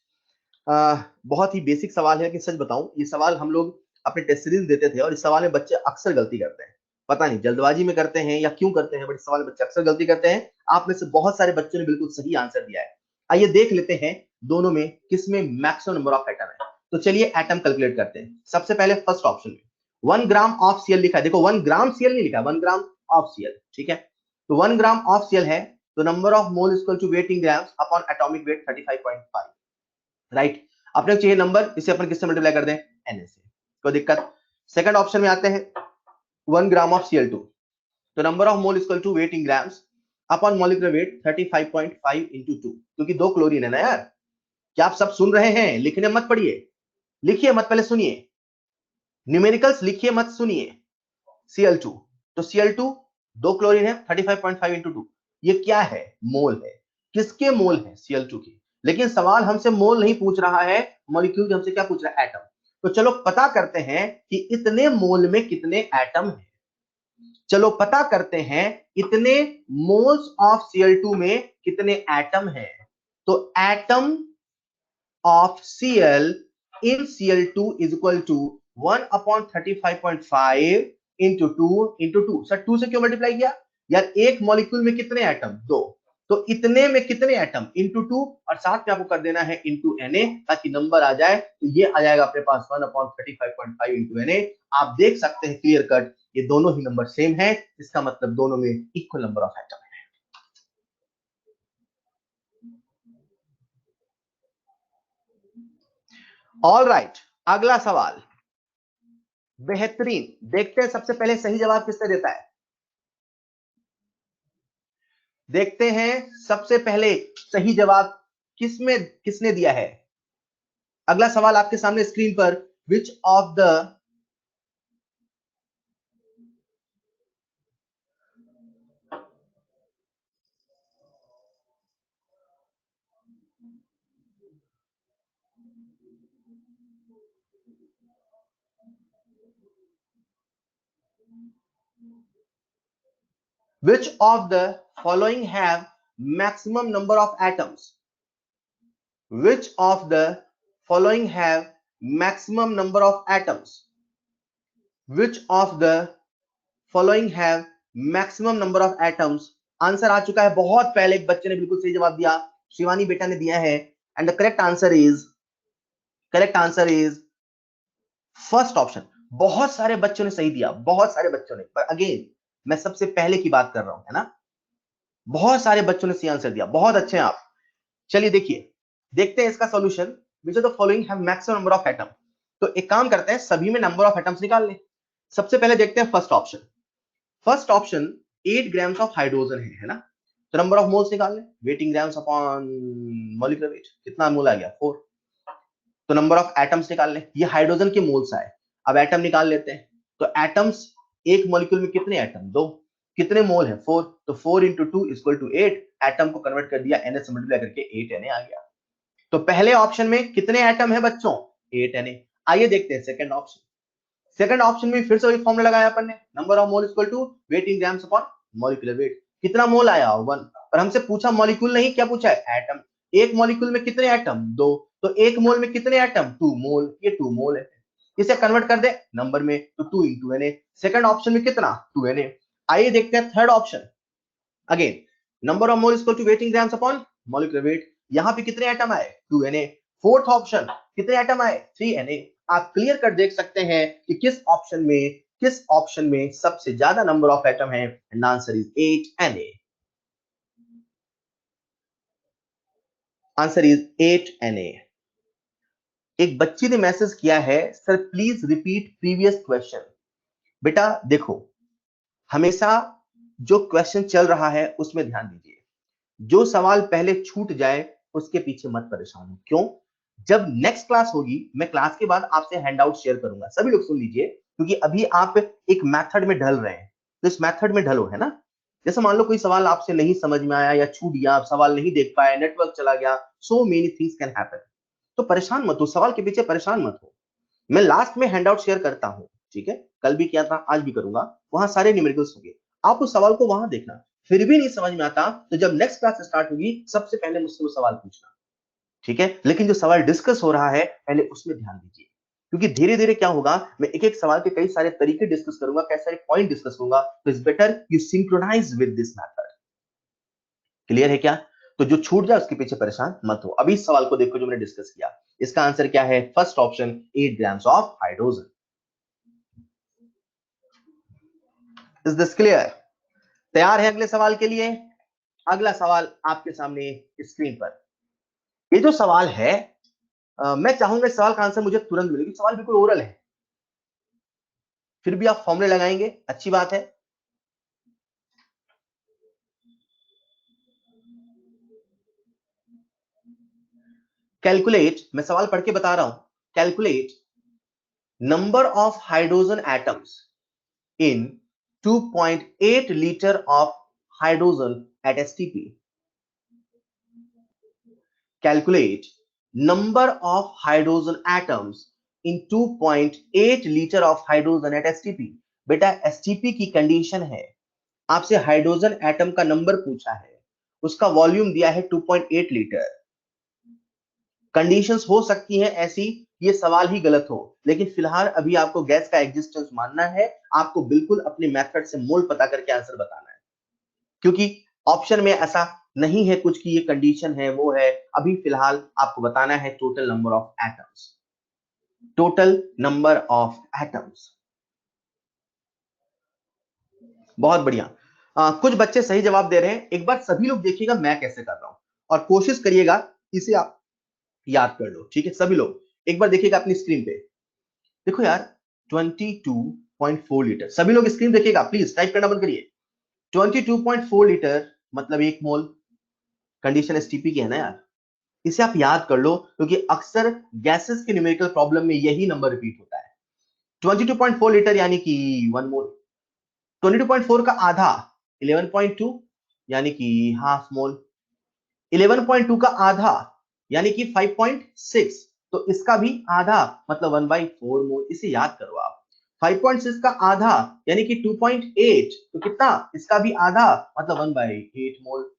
बहुत ही बेसिक सवाल है कि सच बताऊं, ये सवाल हम लोग अपने टेस्ट सीरीज देते थे और इस सवाल में बच्चे अक्सर गलती करते हैं। पता नहीं जल्दबाजी में करते हैं या क्यों करते हैं, बट सवाल बच्चे अक्सर गलती करते हैं। आप में से बहुत सारे बच्चों ने बिल्कुल सही आंसर दिया है। आइए देख लेते हैं दोनों में किसमें मैक्सिमम नंबर ऑफ एटम है। तो चलिए एटम कैलकुलेट करते हैं। सबसे पहले फर्स्ट ऑप्शन में 1 ग्राम ऑफ सीएल लिखा है। देखो 1 ग्राम सीएल नहीं लिखा, 1 ग्राम ऑफ सीएल, ठीक है। तो 1 ग्राम ऑफ सीएल है, तो number of mole equal to weight in grams upon atomic weight 35.5, right. अपने चाहिए नंबर, इसे अपन किससे मल्टीप्लाई कर दें, एन से, कोई दिक्कत। सेकंड ऑप्शन में आते हैं 1 ग्राम ऑफ Cl2, तो number of mole equal to weight in grams upon molecular weight 35.5 into 2, क्योंकि 2 क्लोरीन है ना यार। क्या आप सब सुन रहे हैं? लिखने मत पढ़िए, लिखिए मत, पहले सुनिए, न्यूमेरिकल्स लिखिए मत सुनिए। Cl2, तो Cl2 2 क्लोरीन है, 35.5 into 2, ये क्या है, मोल है। किसके मोल है, Cl2 की। लेकिन सवाल हमसे मोल नहीं पूछ रहा है, मॉलिक्यूल हमसे क्या पूछ रहा है, एटम। तो चलो पता करते हैं कि इतने मोल में कितने एटम है। चलो पता करते हैं इतने मोल्स ऑफ Cl2 में कितने एटम हैं। तो atom of Cl in Cl2 is equal to 1/35.5 into 2 sir 2 से क्यों मल्टीप्लाई किया यार, एक मॉलिक्यूल में कितने एटम, 2, तो इतने में कितने एटम इंटू 2, और साथ में आपको कर देना है इंटू Na, ताकि नंबर आ जाए। तो ये आ जाएगा अपने पास 1/35.5 इंटू Na। आप देख सकते हैं क्लियर कट, ये दोनों ही नंबर सेम है, इसका मतलब दोनों में इक्वल नंबर ऑफ एटम है। ऑल राइट, अगला सवाल बेहतरीन, देखते हैं सबसे पहले सही जवाब किसने देता है। देखते हैं सबसे पहले सही जवाब किसने दिया है। अगला सवाल आपके सामने स्क्रीन पर, which of the which of the following have maximum number of atoms, which of the following have maximum number of atoms, which of the following have maximum number of atoms। Answer आ चुका है बहुत पहले, एक बच्चे ने बिल्कुल सही जवाब दिया, शिवानी बेटा ने दिया है, and the correct answer is first option. बहुत सारे बच्चों ने सही दिया, बहुत सारे बच्चों ने, पर अगेन मैं सबसे पहले की बात कर रहा हूं, है ना। बहुत सारे बच्चों ने सही आंसर दिया, बहुत अच्छे हैं आप। चलिए देखिए, देखते हैं इसका solution. Which of the following have maximum number of atom. तो एक काम करते हैं, सभी में नंबर ऑफ एटम्स निकाल लें। सबसे पहले देखते हैं first option. First option 8 grams of hydrogen है ना। तो नंबर ऑफ मोल्स निकाल लें, weight in grams upon molecular weight, कितना मोल आ गया, 4। तो नंबर ऑफ एटम्स निकाल लें, ये हाइड्रोजन के मोल्स आए। अब एटम निकाल लेते हैं। तो एटम्स, एक मॉलिक्यूल में कितने एटम, 2, कितने मोल है, 4, तो 4 into 2 इक्वल टू 8। एटम को कन्वर्ट कर दिया Na से मल्टीप्लाई करके 8 Na आ गया। तो पहले ऑप्शन में कितने एटम है बच्चों, 8 Na। आइए देखते हैं सेकंड ऑप्शन। सेकंड ऑप्शन में फिर से वही फॉर्मूला लगाया अपन ने, number of mole equal to weight in grams upon molecular weight. कितना मोल आया, 1, और हमसे पूछा मॉलिक्यूल नहीं, क्या पूछा है, एटम। एक मॉलिक्यूल में कितने एटम, 2, तो एक मोल में कितने एटम, 2 मोल, ये 2 मोल है। इसे कन्वर्ट कर दे नंबर में, तो 2 into Na। सेकंड ऑप्शन में कितना, 2 Na। आइए देखते हैं third option. Again number of mole equal to weight in grams upon molecular weight, यहां पे कितने एटम आए, 2 Na। फोर्थ ऑप्शन कितने एटम आए, 3 Na। आप क्लियर कर देख सकते हैं कि किस ऑप्शन में सबसे ज्यादा नंबर ऑफ एटम है, and answer is 8 Na। Answer is 8 Na। एक बच्ची ने मैसेज किया है, sir please repeat previous question. बेटा देखो, हमेशा जो क्वेश्चन चल रहा है उसमें ध्यान दीजिए, जो सवाल पहले छूट जाए उसके पीछे मत परेशान हो। क्यों, जब नेक्स्ट क्लास होगी, मैं क्लास के बाद आपसे हैंडआउट शेयर करूंगा, सभी लोग सुन लीजिए, क्योंकि अभी आप एक मेथड में ढल रहे हैं, तो इस मेथड में ढलो, है ना। जैसे मान लो कोई सवाल आपसे नहीं समझ में आया या छूट गया, आप सवाल नहीं देख पाए, नेटवर्क चला गया, so many things can happen. तो परेशान मत हो, सवाल के पीछे परेशान मत हो। मैं लास्ट में हैंडआउट शेयर करता हूं, ठीक है, कल भी किया था, आज भी करूंगा, वहां सारे न्यूमेरिकल्स होंगे, आप उस सवाल को वहां देखना। फिर भी नहीं समझ में आता, तो जब नेक्स्ट क्लास स्टार्ट होगी, सबसे पहले मुझसे वो सवाल पूछना, ठीक है। लेकिन जो सवाल डिस्कस हो रहा है, पहले उसमें ध्यान दीजिए। क्योंकि धीरे धीरे क्या होगा, मैं एक एक सवाल के कई सारे तरीके डिस्कस करूंगा, कई सारे पॉइंट डिस्कस करूंगा, तो it's better you synchronize with this method. Clear है क्या? तो जो छूट जाए उसके पीछे परेशान मत हो। अभी इस सवाल को देखो जो मैंने डिस्कस किया, इसका आंसर क्या है? First option 8 grams of hydrogen. Is this clear? तैयार है अगले सवाल के लिए? अगला सवाल आपके सामने स्क्रीन पर। ये जो सवाल है, मैं चाहूंगा इस सवाल का आंसर मुझे तुरंत मिले, सवाल बिल्कुल ओरल है, फिर भी आप फॉर्मूले लगाएंगे, अच्छी बात है। कैलकुलेट, मैं सवाल पढ़ के बता रहा हूं, calculate number of hydrogen atoms in 2.8 liter of hydrogen at STP. Calculate number of hydrogen atoms in 2.8 liter of hydrogen at STP. बेटा STP की कंडीशन है, आपसे हाइड्रोजन एटम का नंबर पूछा है, उसका वॉल्यूम दिया है 2.8 लीटर। कंडीशंस हो सकती हैं ऐसी, ये सवाल ही गलत हो, लेकिन फिलहाल अभी आपको गैस का एग्जिस्टेंस मानना है, आपको बिल्कुल अपने मेथड से मोल पता करके आंसर बताना है, क्योंकि ऑप्शन में ऐसा नहीं है कुछ कि ये कंडीशन है वो है। अभी फिलहाल आपको बताना है total number of atoms, total number of atoms. बहुत बढ़िया। कुछ बच्चे सही जवाब दे रहे हैं, एक बार सभी लोग देखिएगा मैं कैसे कर रहा हूं और कोशिश करिएगा इसे आप याद कर लो, ठीक है? सभी लोग एक बार देखिएगा अपनी स्क्रीन पे, देखो यार 22.4 लीटर, सभी लोग स्क्रीन देखिएगा, प्लीज टाइप करना बंद करिए। 22.4 लीटर मतलब 1 मोल, कंडीशन एसटीपी की है ना यार, इसे आप याद कर लो, क्योंकि अक्सर गैसेस के न्यूमेरिकल प्रॉब्लम में यही नंबर रिपीट होता है। 22.4 लीटर यानी कि 1 मोल, 22.4 का आधा 11.2 यानी कि हाफ मोल, 11.2 का आधा यानी कि 5.6, तो इसका भी आधा मतलब 1/4 मोल, इसे याद करो आप। 5.6 का आधा यानी कि 2.8, तो कितना? इसका भी आधा मतलब 1/8 मोल।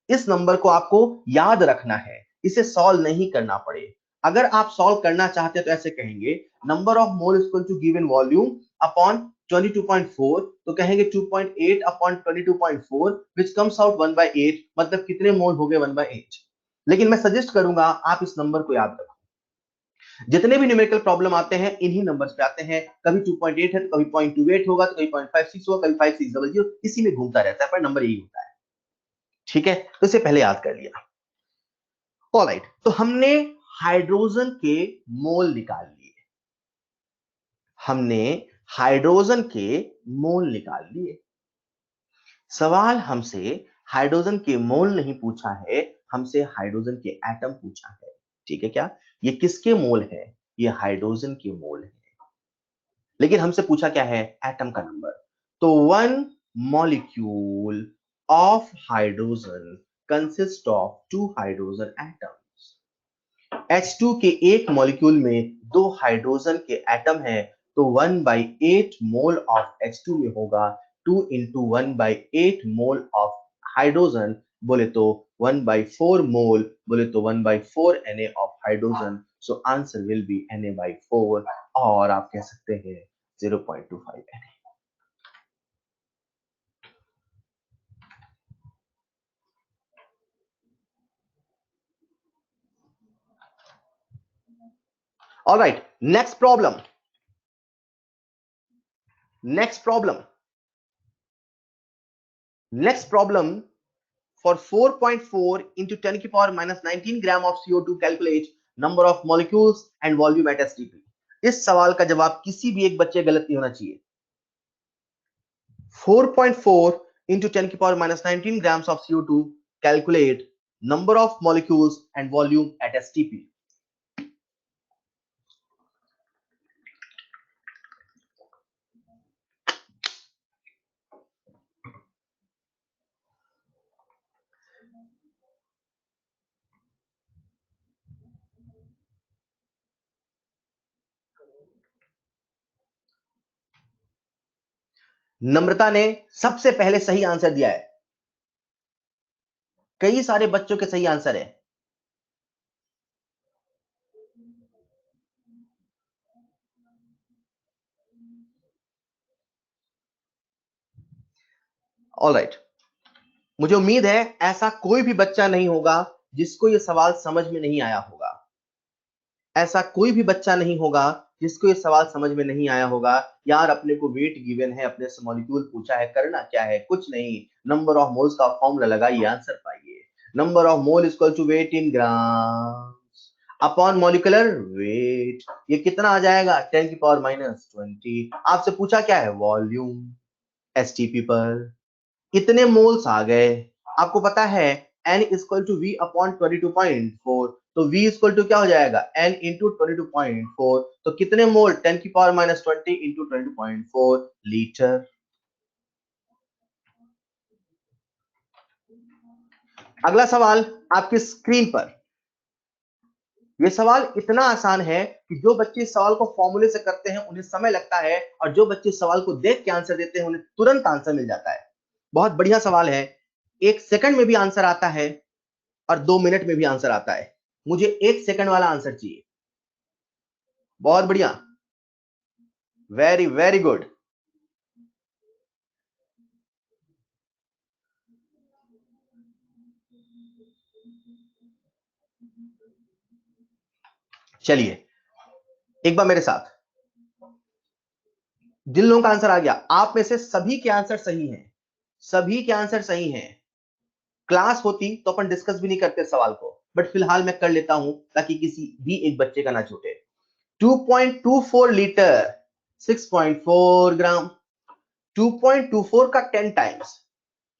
इस नंबर को आपको याद रखना है, इसे सॉल्व नहीं करना पड़े। अगर आप सॉल्व करना चाहते हैं तो ऐसे कहेंगे, number of mole is equal to given volume upon 22.4, तो कहेंगे 2.8 अपॉन 22.4 व्हिच कम्स आउट 1/8, मतलब कितने मोल हो गए? 1/8। लेकिन मैं सजेस्ट करूंगा आप इस नंबर को याद रखें, जितने भी न्यूमेरिकल प्रॉब्लम आते हैं इन्हीं नंबर्स पे आते हैं, कभी 2.8 है तो कभी 0.28 होगा, तो कभी 0.56 होगा, कभी 5600, इसी में घूमता रहता है, पर नंबर यही होता है, ठीक है? तो इसे पहले याद कर लिया। ऑलराइट, तो हमने हाइड्रोजन के मोल निकाल लिए, हमने हाइड्रोजन के मोल निकाल लिए। सवाल हमसे हाइड्रोजन के मोल नहीं पूछा है, हमसे हाइड्रोजन के एटम पूछा है, ठीक है क्या? ये किसके मोल है? ये हाइड्रोजन के मोल है, लेकिन हमसे पूछा क्या है? एटम का नंबर। तो 1 molecule of hydrogen consist of 2 hydrogen atoms. H2 के एक मॉलिक्यूल में 2 हाइड्रोजन के एटम है, तो 1/8 मोल ऑफ H2 में होगा 2 into 1/8 मोल ऑफ हाइड्रोजन, बोले तो 1/4 मोल, बोले तो 1/4 Na of hydrogen. So answer will be Na/4, और आप कह सकते हैं 0.25 Na। Alright, next problem, next problem, next problem. For 4.4 into 10 to the power minus 19 gram of CO2, calculate number of molecules and volume at STP. इस सवाल का जवाब किसी भी एक बच्चे गलत नहीं होना चाहिए। 4.4 into 10 to the power minus 19 grams of CO2, calculate number of molecules and volume at STP. नम्रता ने सबसे पहले सही आंसर दिया है, कई सारे बच्चों के सही आंसर है। ऑलराइट, मुझे उम्मीद है ऐसा कोई भी बच्चा नहीं होगा जिसको ये सवाल समझ में नहीं आया होगा। ऐसा कोई भी बच्चा नहीं होगा जिसको ये सवाल समझ में नहीं आया होगा। यार अपने को वेट गिवन है, अपने से मॉलिक्यूल पूछा है, करना क्या है, कुछ नहीं, नंबर ऑफ मोल्स का फॉर्मूला लगाइए, आंसर पाइए। Number of mole is equal to weight in gram upon molecular weight. ये कितना आ जाएगा 10 की पावर -20। आपसे पूछा क्या है, वॉल्यूम एसटीपी पर कितने मोल्स आ गए। आपको पता है n equal to V upon 22.4, तो v इक्वल टू क्या हो जाएगा n इंटू 22.4, तो कितने मोल 10 की पावर -20 इंटू 22.4 लीटर। अगला सवाल आपकी स्क्रीन पर। यह सवाल इतना आसान है कि जो बच्चे इस सवाल को फॉर्मूले से करते हैं उन्हें समय लगता है, और जो बच्चे इस सवाल को देख के आंसर देते हैं उन्हें तुरंत आंसर मिल जाता है। बहुत बढ़िया सवाल है, 1 सेकंड में भी आंसर आता है और 2 मिनट में भी आंसर आता है। मुझे 1 सेकंड वाला आंसर चाहिए। बहुत बढ़िया, वेरी वेरी गुड। चलिए एक बार मेरे साथ, जिन लोगों का आंसर आ गया, आप में से सभी के आंसर सही हैं, सभी के आंसर सही हैं। क्लास होती तो अपन डिस्कस भी नहीं करते सवाल को, बट फिलहाल मैं कर लेता हूं ताकि किसी भी एक बच्चे का ना छूटे। 2.24 लीटर 6.4 ग्राम, 2.24 का 10 टाइम्स,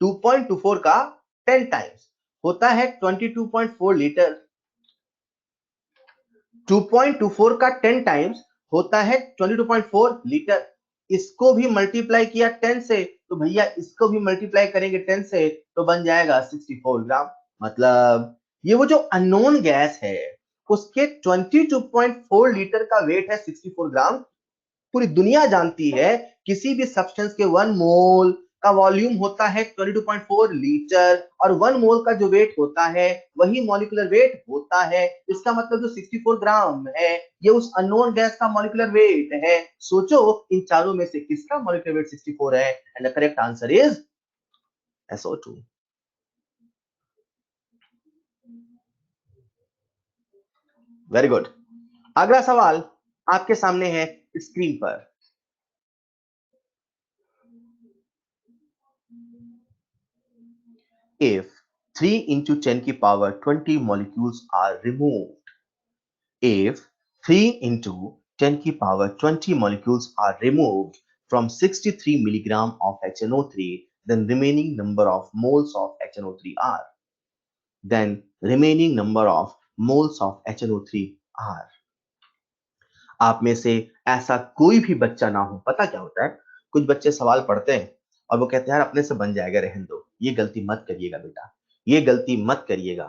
2.24 का 10 टाइम्स होता है 22.4 लीटर। 2.24 का 10 टाइम्स होता है 22.4 लीटर। इसको भी मल्टीप्लाई किया 10 से, तो भैया इसको भी मल्टीप्लाई करेंगे 10 से, तो बन जाएगा 64 ग्राम। मतलब ये वो जो अननोन गैस है उसके 22.4 लीटर का वेट है 64 ग्राम। पूरी दुनिया जानती है किसी भी सब्सटेंस के 1 मोल का वॉल्यूम होता है 22.4 लीटर, और 1 मोल का जो वेट होता है वही मॉलिक्यूलर वेट होता है। इसका मतलब जो 64 ग्राम है ये उस अननोन गैस का मॉलिक्यूलर वेट है। सोचो इन चारों में से किसका मॉलिक्यूलर वेट 64 है, and the correct answer is SO2। Very good. अगला सवाल आपके सामने है स्क्रीन पर। If 3 into 10 की power 20 molecules are removed, if 3 into 10 की power 20 molecules are removed from 63 milligram of HNO3, then remaining number of moles of HNO3 are, then remaining number of moles of HNO3 are। आप में से ऐसा कोई भी बच्चा ना हो, पता क्या होता है, कुछ बच्चे सवाल पढ़ते हैं और वो कहते हैं यार अपने से बन जाएगा, रहने दो, ये गलती मत करिएगा बेटा, ये गलती मत करिएगा।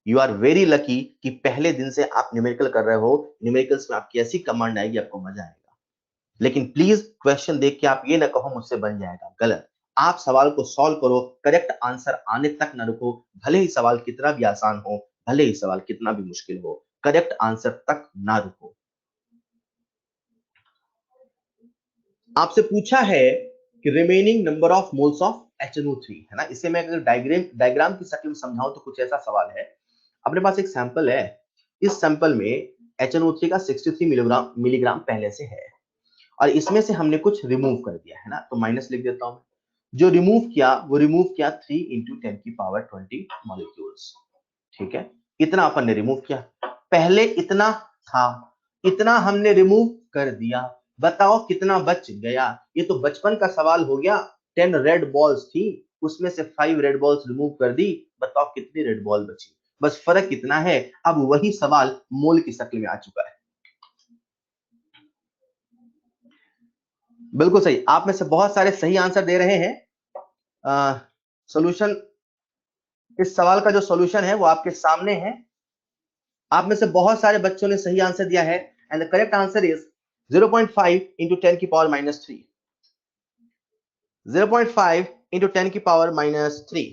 यू आर वेरी लकी कि पहले दिन से आप न्यूमेरिकल कर रहे हो, न्यूमेरिकल्स में आपकी ऐसी कमांड आएगी, आपको मजा आएगा। लेकिन प्लीज क्वेश्चन देख के आप ये ना कहो मुझसे बन जाएगा, गलत। आप सवाल को सॉल्व करो, करेक्ट आंसर आने तक ना रुको, भले ही सवाल कितना भी आसान हो, भले ही सवाल कितना भी मुश्किल हो, करेक्ट आंसर तक ना रुको। आपसे पूछा है कि remaining number of moles of HNO3 है ना, इसे मैं अगर डायग्राम की शक्ल में समझाऊं तो कुछ ऐसा सवाल है। अपने पास एक सैंपल है, इस सैंपल में HNO3 का 63 मिलीग्राम पहले से है, और इसमें से हमने कुछ रिमूव कर दिया है ना, तो माइनस लिख देता हूं। जो रिमूव किया वो रिमूव किया 3 इंटू 10 की पावर 20 मॉलिक्यूल्स। ठीक है, इतना अपन ने रिमूव किया, पहले इतना था, इतना हमने रिमूव कर दिया। बताओ कितना बच गया। ये तो बचपन का सवाल हो गया। 10 रेड बॉल्स थी, उसमें से 5 रेड बॉल्स रिमूव कर दी, बताओ कितनी रेड बॉल बची। बस फर्क इतना है, अब वही सवाल मोल की शक्ल में आ चुका है। बिल्कुल सही, आप में से बहुत सारे सही आंसर दे रहे हैं। सॉल्यूशन, इस सवाल का जो सॉल्यूशन है वो आपके सामने है। आप में से बहुत सारे बच्चों ने सही आंसर दिया है, and the correct answer is 0.5 into 10 की पावर -3। 0.5 इंटू 10 की पावर -3।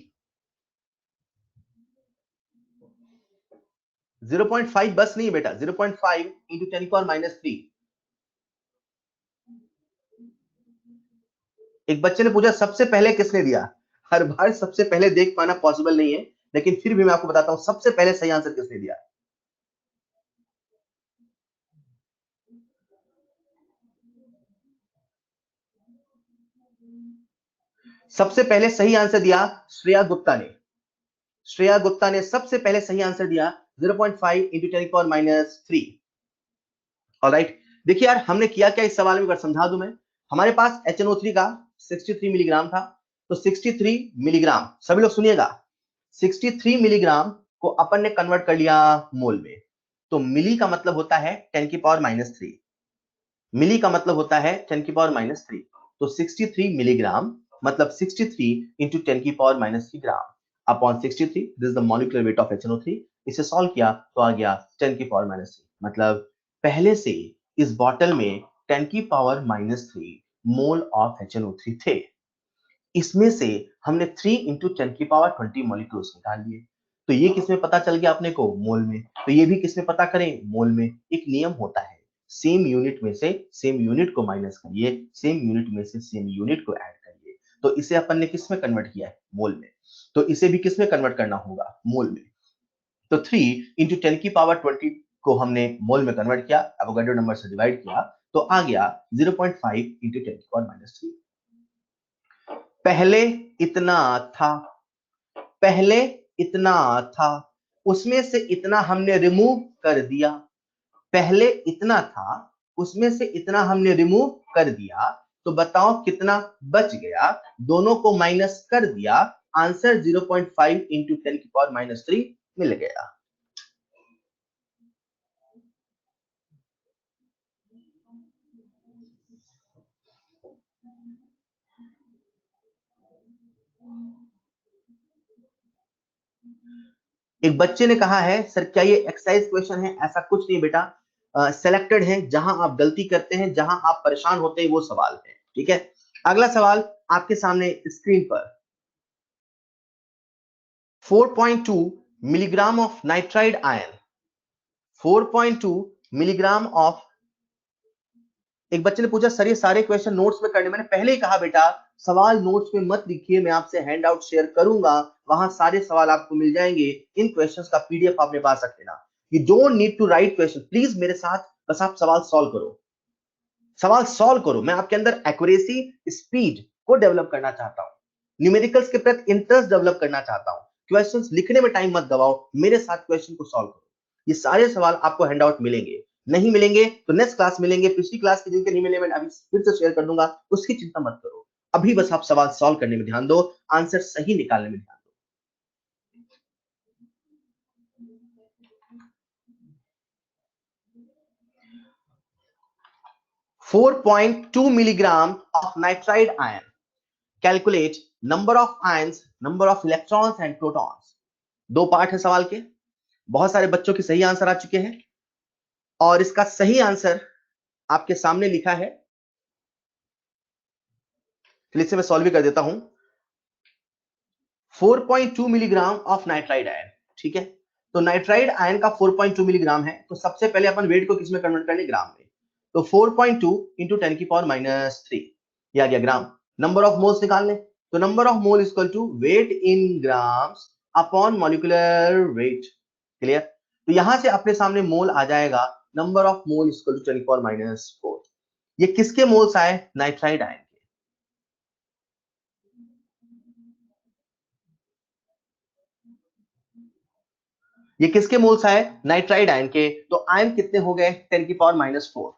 0.5 बस नहीं बेटा, 0.5 इंटू 10 की पावर -3। एक बच्चे ने पूछा सबसे पहले किसने दिया, हर बार सबसे पहले देख पाना पॉसिबल नहीं है, लेकिन फिर भी मैं आपको बताता हूं सबसे पहले सही आंसर किसने दिया। सबसे पहले सही आंसर दिया श्रेया गुप्ता ने। श्रेया गुप्ता ने सबसे पहले सही आंसर दिया 0.5 इंटू 10⁻³ ऑलराइट। देखिए यार हमने किया क्या इस सवाल में, अगर समझा दूं मैं। हमारे पास HNO3 का 63 मिलीग्राम था, तो 63 मिलीग्राम, सभी लोग सुनिएगा, 63 मिलीग्राम को अपन ने कन्वर्ट कर लिया मोल में। तो मिली का मतलब होता है 10⁻³ मिली का मतलब होता है 10⁻³। तो 63 मिलीग्राम मतलब 63 into 10⁻³ gram upon 63, this is the molecular weight of HNO3। इसे सॉल्व किया तो आ गया 10⁻³। मतलब पहले से इस बॉटल में 10⁻³ मोल ऑफ HNO3 थे। इसमें से हमने 3 इंटू 10⁻20 मॉलिक्यूल्स निकाल लिए। तो ये किसमें पता चल गया अपने को, मोल में। तो ये भी किसमें पता करें, मोल में। एक नियम होता है, सेम यूनिट में से सेम यूनिट को माइनस करिए, सेम यूनिट में से सेम यूनिट को ऐड करिए। तो इसे अपन ने किसमें कन्वर्ट किया है, मोल में। तो इसे भी किसमें कन्वर्ट करना होगा, मोल में। तो 3 इंटू 10⁻20 को हमने मोल में कन्वर्ट किया, एवोगाड्रो नंबर से डिवाइड किया, तो आ गया 0.5 इंटू 10⁻³ पहले इतना था, पहले इतना था, उसमें से इतना हमने रिमूव कर दिया। पहले इतना था, उसमें से इतना हमने रिमूव कर दिया। तो बताओ कितना बच गया, दोनों को माइनस कर दिया, आंसर 0.5 इंटू 10⁻³ मिल गया। एक बच्चे ने कहा है सर क्या ये एक्सरसाइज क्वेश्चन है, ऐसा कुछ नहीं बेटा, सेलेक्टेड है, जहां आप गलती करते हैं, जहां आप परेशान होते हैं वो सवाल है, ठीक है। अगला सवाल आपके सामने स्क्रीन पर, 4.2 milligram of nitride ion, 4.2 milligram of, एक बच्चे ने पूछा सर ये सारे क्वेश्चन नोट्स में करने, मैंने पहले ही कहा बेटा सवाल नोट्स में मत लिखिए, मैं आपसे हैंड आउट शेयर करूंगा, वहां सारे सवाल आपको मिल जाएंगे, इन क्वेश्चंस का पीडीएफ अपने पास रख लेना। You don't need to write question, please मेरे साथ बस आप सवाल सॉल्व करो, सवाल सॉल्व करो। मैं आपके अंदर एक्यूरेसी, स्पीड को डेवलप करना चाहता हूं, न्यूमेरिकल्स के प्रति इंटरेस्ट डेवलप करना चाहता हूं। क्वेश्चंस लिखने में टाइम मत गवाओ, मेरे साथ क्वेश्चन को सॉल्व करो। ये सारे सवाल आपको हैंडआउट मिलेंगे, नहीं मिलेंगे तो नेक्स्ट क्लास मिलेंगे, पिछली क्लास के जिनके नहीं मिले मैं अभी फिर से शेयर कर दूंगा, उसकी चिंता मत करो। अभी बस आप सवाल सॉल्व करने में ध्यान दो, आंसर सही निकालने में ध्यान दो। 4.2 milligram of nitride ion. Calculate number of ions, number of electrons and protons. दो पार्ट है सवाल के, बहुत सारे बच्चों के सही आंसर आ चुके हैं और इसका सही आंसर आपके सामने लिखा है, चलिए इसे मैं सॉल्व भी कर देता हूं। 4.2 मिलीग्राम ऑफ नाइट्राइड आयन, ठीक है। तो नाइट्राइड आयन का 4.2 मिलीग्राम है, तो सबसे पहले अपन वेट को किसमें कन्वर्ट करने, ग्राम में। तो 4.2 इंटू 10⁻³ ये आ गया ग्राम। नंबर ऑफ मोल्स निकाल लें, तो number of mole equal to weight in grams upon molecular weight. Clear. तो यहां से अपने सामने मोल आ जाएगा, number of mole equal to 10⁻⁴। ये किसके मोल्स आए, नाइट्राइड आयन। ये किसके मोल्स आए, नाइट्राइड आयन के। तो आयन कितने हो गए, 10⁻⁴।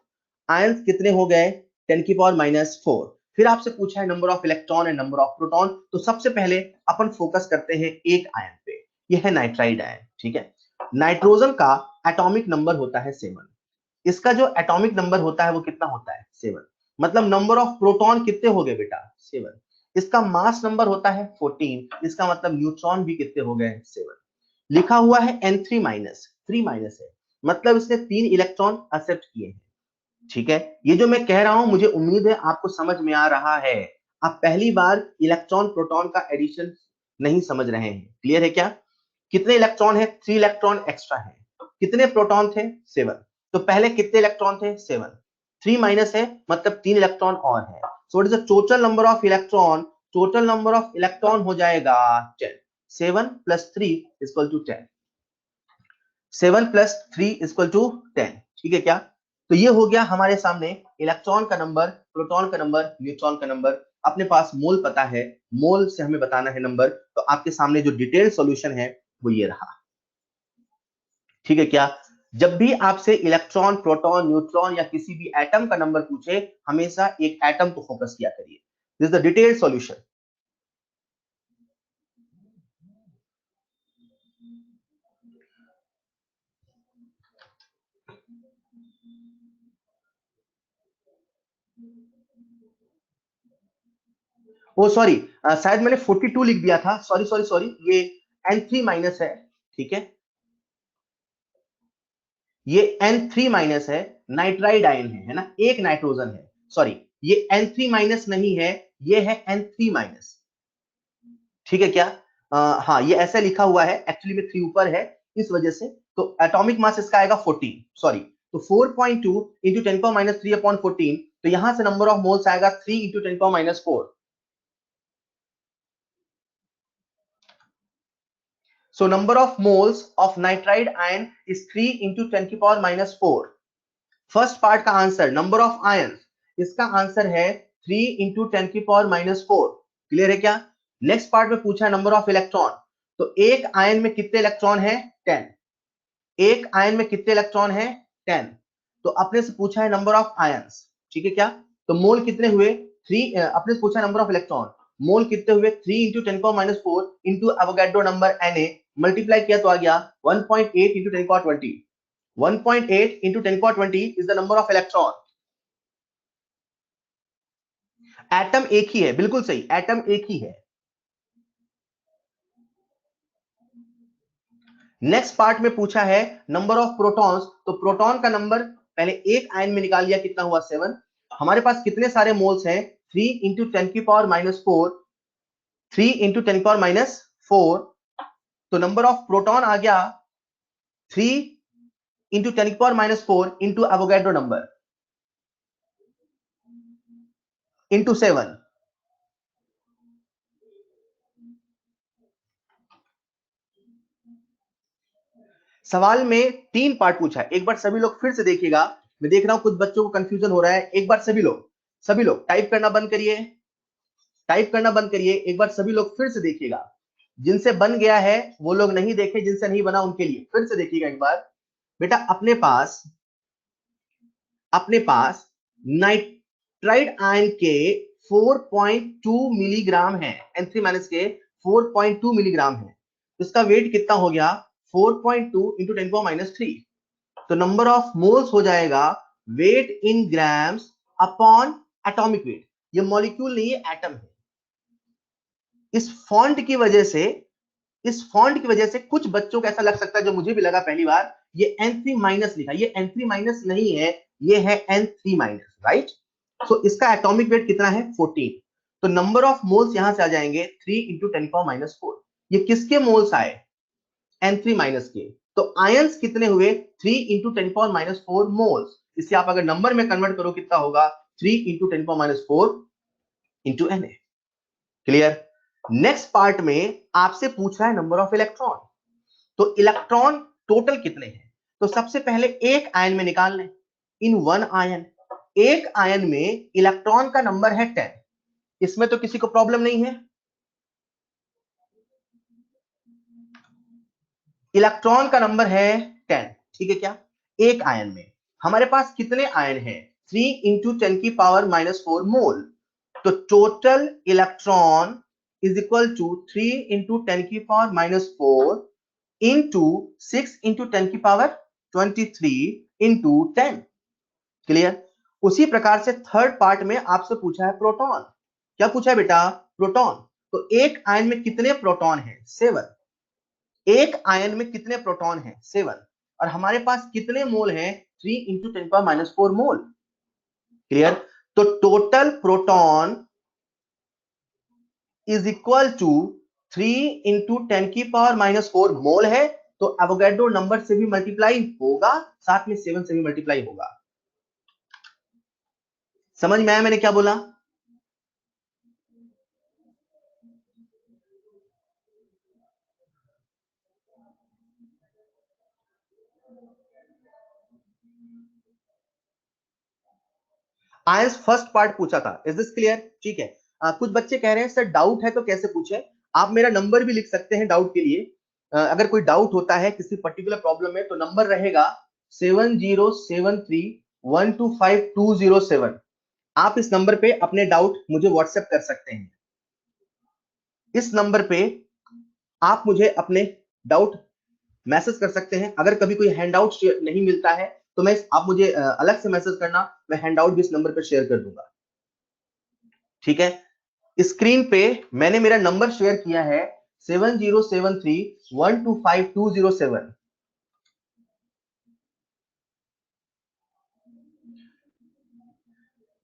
आयन कितने हो गए, 10⁻⁴। फिर आपसे पूछा है number of electron and number of proton. तो सबसे पहले अपन फोकस करते हैं एक आयन पे, ये है नाइट्राइड आयन, ठीक है। नाइट्रोजन का एटॉमिक नंबर होता है 7, इसका जो एटॉमिक नंबर होता है वो कितना होता है, 7। मतलब नंबर ऑफ प्रोटॉन कितने हो गए बेटा, 7। इसका मास नंबर होता है 14, इसका मतलब न्यूट्रॉन भी कितने हो गए, 7। लिखा हुआ है N3 माइनस, 3 माइनस है, मतलब इसने 3 इलेक्ट्रॉन एक्सेप्ट किए हैं, ठीक है। ये जो मैं कह रहा हूं मुझे उम्मीद है आपको समझ में आ रहा है, आप पहली बार इलेक्ट्रॉन प्रोटॉन का एडिशन नहीं समझ रहे हैं, क्लियर है क्या। कितने इलेक्ट्रॉन है, 3 इलेक्ट्रॉन एक्स्ट्रा है। कितने प्रोटॉन थे, 7। तो पहले कितने इलेक्ट्रॉन थे, 7। 3 माइनस है मतलब 3 इलेक्ट्रॉन और है, so it is the total number of electron total number of electron हो जाएगा 10। 7 + 3 = 10। 7 + 3 = 10। ठीक है क्या? तो ये हो गया हमारे सामने इलेक्ट्रॉन का नंबर, प्रोटॉन का नंबर, न्यूट्रॉन का नंबर। अपने पास मोल पता है, मोल से हमें बताना है नंबर। तो आपके सामने जो डिटेल सॉल्यूशन है वो ये रहा। ठीक है क्या? जब भी आपसे इलेक्ट्रॉन, प्रोटॉन, न्यूट्रॉन या किसी भी एटम का नंबर पूछे, हमेशा एक एटम को फोकस किया करिए। This is the detailed solution. Oh sorry, शायद मैंने 42 लिख दिया था। सॉरी सॉरी सॉरी, ये N3- है। ठीक है, ये N3- है, नाइट्राइड आयन है ना, एक नाइट्रोजन है। सॉरी, ये N3- नहीं है, ये है N3-। ठीक है क्या? हाँ, ये ऐसा लिखा हुआ है, एक्चुअली में 3 ऊपर है इस वजह से। तो एटॉमिक मास इसका आएगा 14। सॉरी, तो 4.2 × 10⁻³ / 14। तो यहां से नंबर ऑफ मोल्स आएगा 3 × 10⁻⁴। So number of moles of nitride ion is 3 × 10⁻⁴। First part का आंसर नंबर ऑफ आयंस, इसका आंसर है 3 × 10⁻⁴। क्लियर है क्या? नेक्स्ट पार्ट में पूछा है नंबर ऑफ इलेक्ट्रॉन। तो एक आयन में कितने इलेक्ट्रॉन है? 10। एक आयन में कितने इलेक्ट्रॉन है? 10। तो अपने से पूछा है नंबर ऑफ आयंस। ठीक है क्या? तो मोल कितने हुए? 3। अपने से पूछा नंबर ऑफ इलेक्ट्रॉन, मोल कितने हुए? 3 × 10⁻⁴ into Avogadro number Na, multiply किया तो आ गया 1.8 × 10⁻20। 1.8 × 10⁻20 is the number of electron। Atom एक ही है, बिल्कुल सही, एटम एक ही है। नेक्स्ट पार्ट में पूछा है नंबर ऑफ प्रोटॉन्स। तो प्रोटॉन का नंबर पहले एक आयन में निकाल लिया, कितना हुआ? 7। हमारे पास कितने सारे मोल्स हैं? 3 × 10⁻⁴। 3 × 10⁻⁴। तो नंबर ऑफ प्रोटॉन आ गया 3 × 10⁻⁴ इंटू एवोगैड्रो नंबर इंटू 7। सवाल में 3 पार्ट पूछा है। एक बार सभी लोग फिर से देखिएगा, मैं देख रहा हूं कुछ बच्चों को कंफ्यूजन हो रहा है। एक बार सभी लोग टाइप करना बंद करिए, टाइप करना बंद करिए। एक बार सभी लोग फिर से देखिएगा, जिनसे बन गया है वो लोग नहीं देखे, जिनसे नहीं बना उनके लिए फिर से देखिएगा एक बार। बेटा अपने पास नाइट्राइड आयन के 4.2 मिलीग्राम है, N3- के 4.2 मिलीग्राम है। इसका वेट कितना हो गया? 4.2 × 10⁻³ तो नंबर ऑफ मोल्स हो जाएगा weight in grams upon atomic weight. ये मॉलिक्यूल नहीं है, एटम है। इस फॉन्ट की वजह से, कुछ बच्चों को ऐसा लग सकता है, जो मुझे भी लगा पहली बार, ये N3- लिखा। ये N3- नहीं है, ये है N3-। राइट? सो इसका एटॉमिक वेट कितना है? 14। तो नंबर ऑफ मोल्स यहां से आ जाएंगे 3 × 10⁻⁴। ये किसके मोल्स आए? N3- के। तो आयंस कितने हुए? 3 × 10⁻⁴ मोल्स। इसे आप अगर नंबर में कन्वर्ट करो, कितना होगा? 3 × 10⁻⁴ into Na। Clear? Next part में आपसे पूछ रहा है नंबर ऑफ इलेक्ट्रॉन। तो इलेक्ट्रॉन टोटल कितने हैं? तो सबसे पहले एक आयन में निकाल लें। इन वन आयन, एक आयन में इलेक्ट्रॉन का नंबर है 10। इसमें तो किसी को प्रॉब्लम नहीं है। इलेक्ट्रॉन का नंबर है 10। ठीक है क्या? एक आयन में हमारे पास कितने आयन हैं? 3 × 10⁻⁴ मोल। तो total electron is equal to 3 × 10⁻⁴ into 6 × 10⁻23 into 10। Clear? उसी प्रकार से थर्ड पार्ट में आपसे पूछा है प्रोटॉन। क्या पूछा है बेटा? प्रोटॉन। तो एक आयन में कितने प्रोटॉन हैं? 7। एक आयन में कितने प्रोटॉन हैं? 7। और हमारे पास कितने मोल हैं? 3 × 10⁻⁴ मोल। क्लियर? तो total proton is equal to 3 × 10⁻⁴ mole है। तो एवोगैड्रो नंबर से भी मल्टीप्लाई होगा, साथ में 7 से भी मल्टीप्लाई होगा। समझ में आया मैंने क्या बोला? आयंस फर्स्ट पार्ट पूछा था, इज दिस क्लियर? ठीक है। कुछ बच्चे कह रहे हैं सर डाउट है तो कैसे पूछे? आप मेरा नंबर भी लिख सकते हैं डाउट के लिए। अगर कोई डाउट होता है किसी पर्टिकुलर प्रॉब्लम में तो नंबर रहेगा 7073125207। आप इस नंबर पे अपने डाउट मुझे व्हाट्सएप कर सकते हैं। इस नंबर पे आप मुझे अपने डाउट मैसेज कर सकते हैं। अगर कभी कोई हैंडआउट नहीं मिलता है तो मैं आप मुझे अलग से मैसेज करना, मैं हैंडआउट भी इस नंबर पे शेयर कर दूंगा। ठीक है। स्क्रीन पे मैंने मेरा नंबर शेयर किया है 7073125207।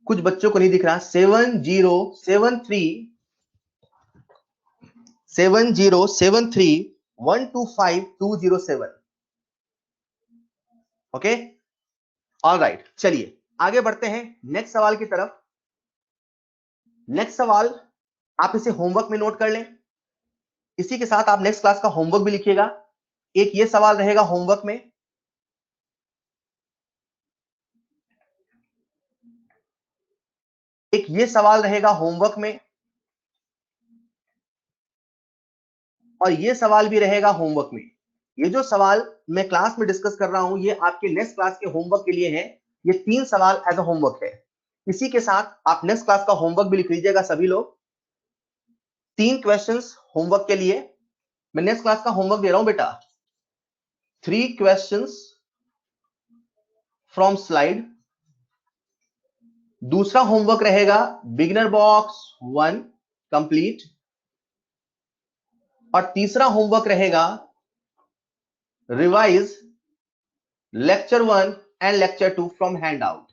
कुछ बच्चों को नहीं दिख रहा। 7073125207। Okay, all right. चलिए आगे बढ़ते हैं नेक्स्ट सवाल की तरफ। नेक्स्ट सवाल आप इसे होमवर्क में नोट कर लें। इसी के साथ आप नेक्स्ट क्लास का होमवर्क भी लिखिएगा। एक ये सवाल रहेगा होमवर्क में, एक ये सवाल रहेगा होमवर्क में, और ये सवाल भी रहेगा होमवर्क में। ये जो सवाल मैं क्लास में डिस्कस कर रहा हूं ये आपके नेक्स्ट क्लास के होमवर्क के लिए है। ये 3 सवाल एज अ होमवर्क है। इसी के साथ आप नेक्स्ट क्लास का होमवर्क भी लिख लीजिएगा सभी लोग। 3 क्वेश्चंस होमवर्क के लिए। मैं नेक्स्ट क्लास का होमवर्क दे रहा हूं बेटा। 3 क्वेश्चंस फ्रॉम स्लाइड। दूसरा होमवर्क रहेगा बिगिनर बॉक्स 1 कंप्लीट, और तीसरा होमवर्क रहेगा revise lecture 1 and lecture 2 from hand out.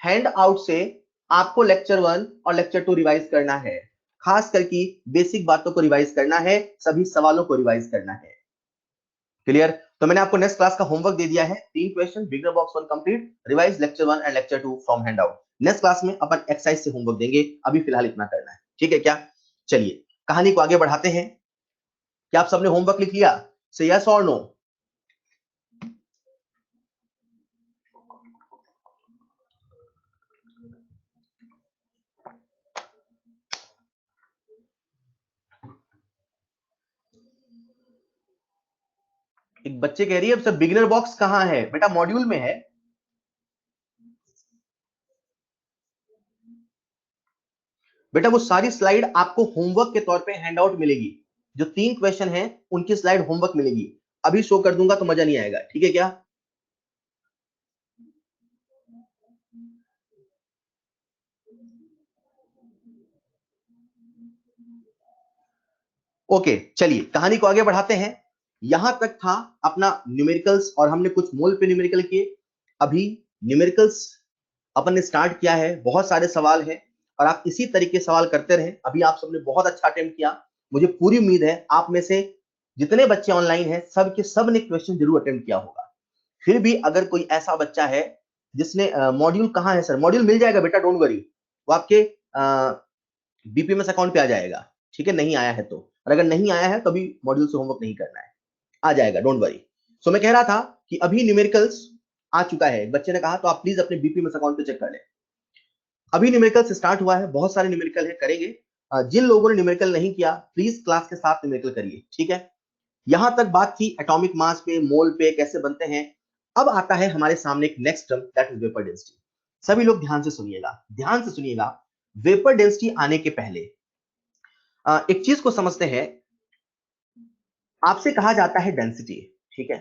Hand out से आपको लेक्चर 1 और लेक्चर 2 रिवाइज करना है। खास करके बेसिक बातों को रिवाइज करना है, सभी सवालों को रिवाइज करना है। क्लियर? तो मैंने आपको नेक्स्ट क्लास का होमवर्क दे दिया है। 3 question, beginner box 1 complete, revise lecture 1 and lecture 2 from hand out. Next class में अपन एक्सरसाइज से होमवर्क देंगे, अभी फिलहाल इतना करना है। ठीक है क्या? चलिए कहानी को आगे बढ़ाते हैं। क्या आप सबने होमवर्क लिख लिया? से यस और नो? एक बच्चे कह रही है सर बिगिनर बॉक्स कहां है? बेटा मॉड्यूल में है। बेटा वो सारी स्लाइड आपको होमवर्क के तौर पे हैंडआउट मिलेगी। जो 3 क्वेश्चन हैं उनकी स्लाइड होमवर्क मिलेगी। अभी शो कर दूंगा तो मजा नहीं आएगा। ठीक है क्या? ओके, चलिए कहानी को आगे बढ़ाते हैं। यहां तक था अपना न्यूमेरिकल्स, और हमने कुछ मोल पे न्यूमेरिकल किए। अभी न्यूमेरिकल्स अपन ने स्टार्ट किया है। बहुत सारे सवाल हैं और आप इसी तरीके सवाल करते रहे। अभी आप सबने बहुत अच्छा अटेम्प्ट किया। मुझे पूरी उम्मीद है आप में से जितने बच्चे ऑनलाइन हैं सब के सब ने क्वेश्चन जरूर अटेम्प्ट किया होगा। फिर भी अगर कोई ऐसा बच्चा है जिसने मॉड्यूल कहाँ है सर? मॉड्यूल मिल जाएगा बेटा, डोंट वरी। वो आपके बीपीएमएस अकाउंट पे आ जाएगा। ठीक है, नहीं आया है तो। और अगर नहीं आया है तो अभी मॉड्यूल से होमवर्क नहीं करना है, आ जाएगा, डोंट वरी। सो मैं कह रहा था कि अभी न्यूमेरिकल्स आ चुका है। बच्चे ने कहा तो आप प्लीज अपने बीपीएमएस अकाउंट पे चेक कर लें। अभी न्यूमेरिकल स्टार्ट हुआ है, बहुत सारे न्यूमेरिकल है, करेंगे। जिन लोगों ने न्यूमेरिकल नहीं किया प्लीज क्लास के साथ न्यूमेरिकल करिए। ठीक है, यहां तक बात थी एटॉमिक मास पे, मोल पे कैसे बनते हैं। अब आता है हमारे सामने एक next term, that is vapour density. सभी लोग ध्यान से सुनिएगा, ध्यान से सुनिएगा। वेपर डेंसिटी आने के पहले एक चीज को समझते हैं। आपसे कहा जाता है डेंसिटी, ठीक है?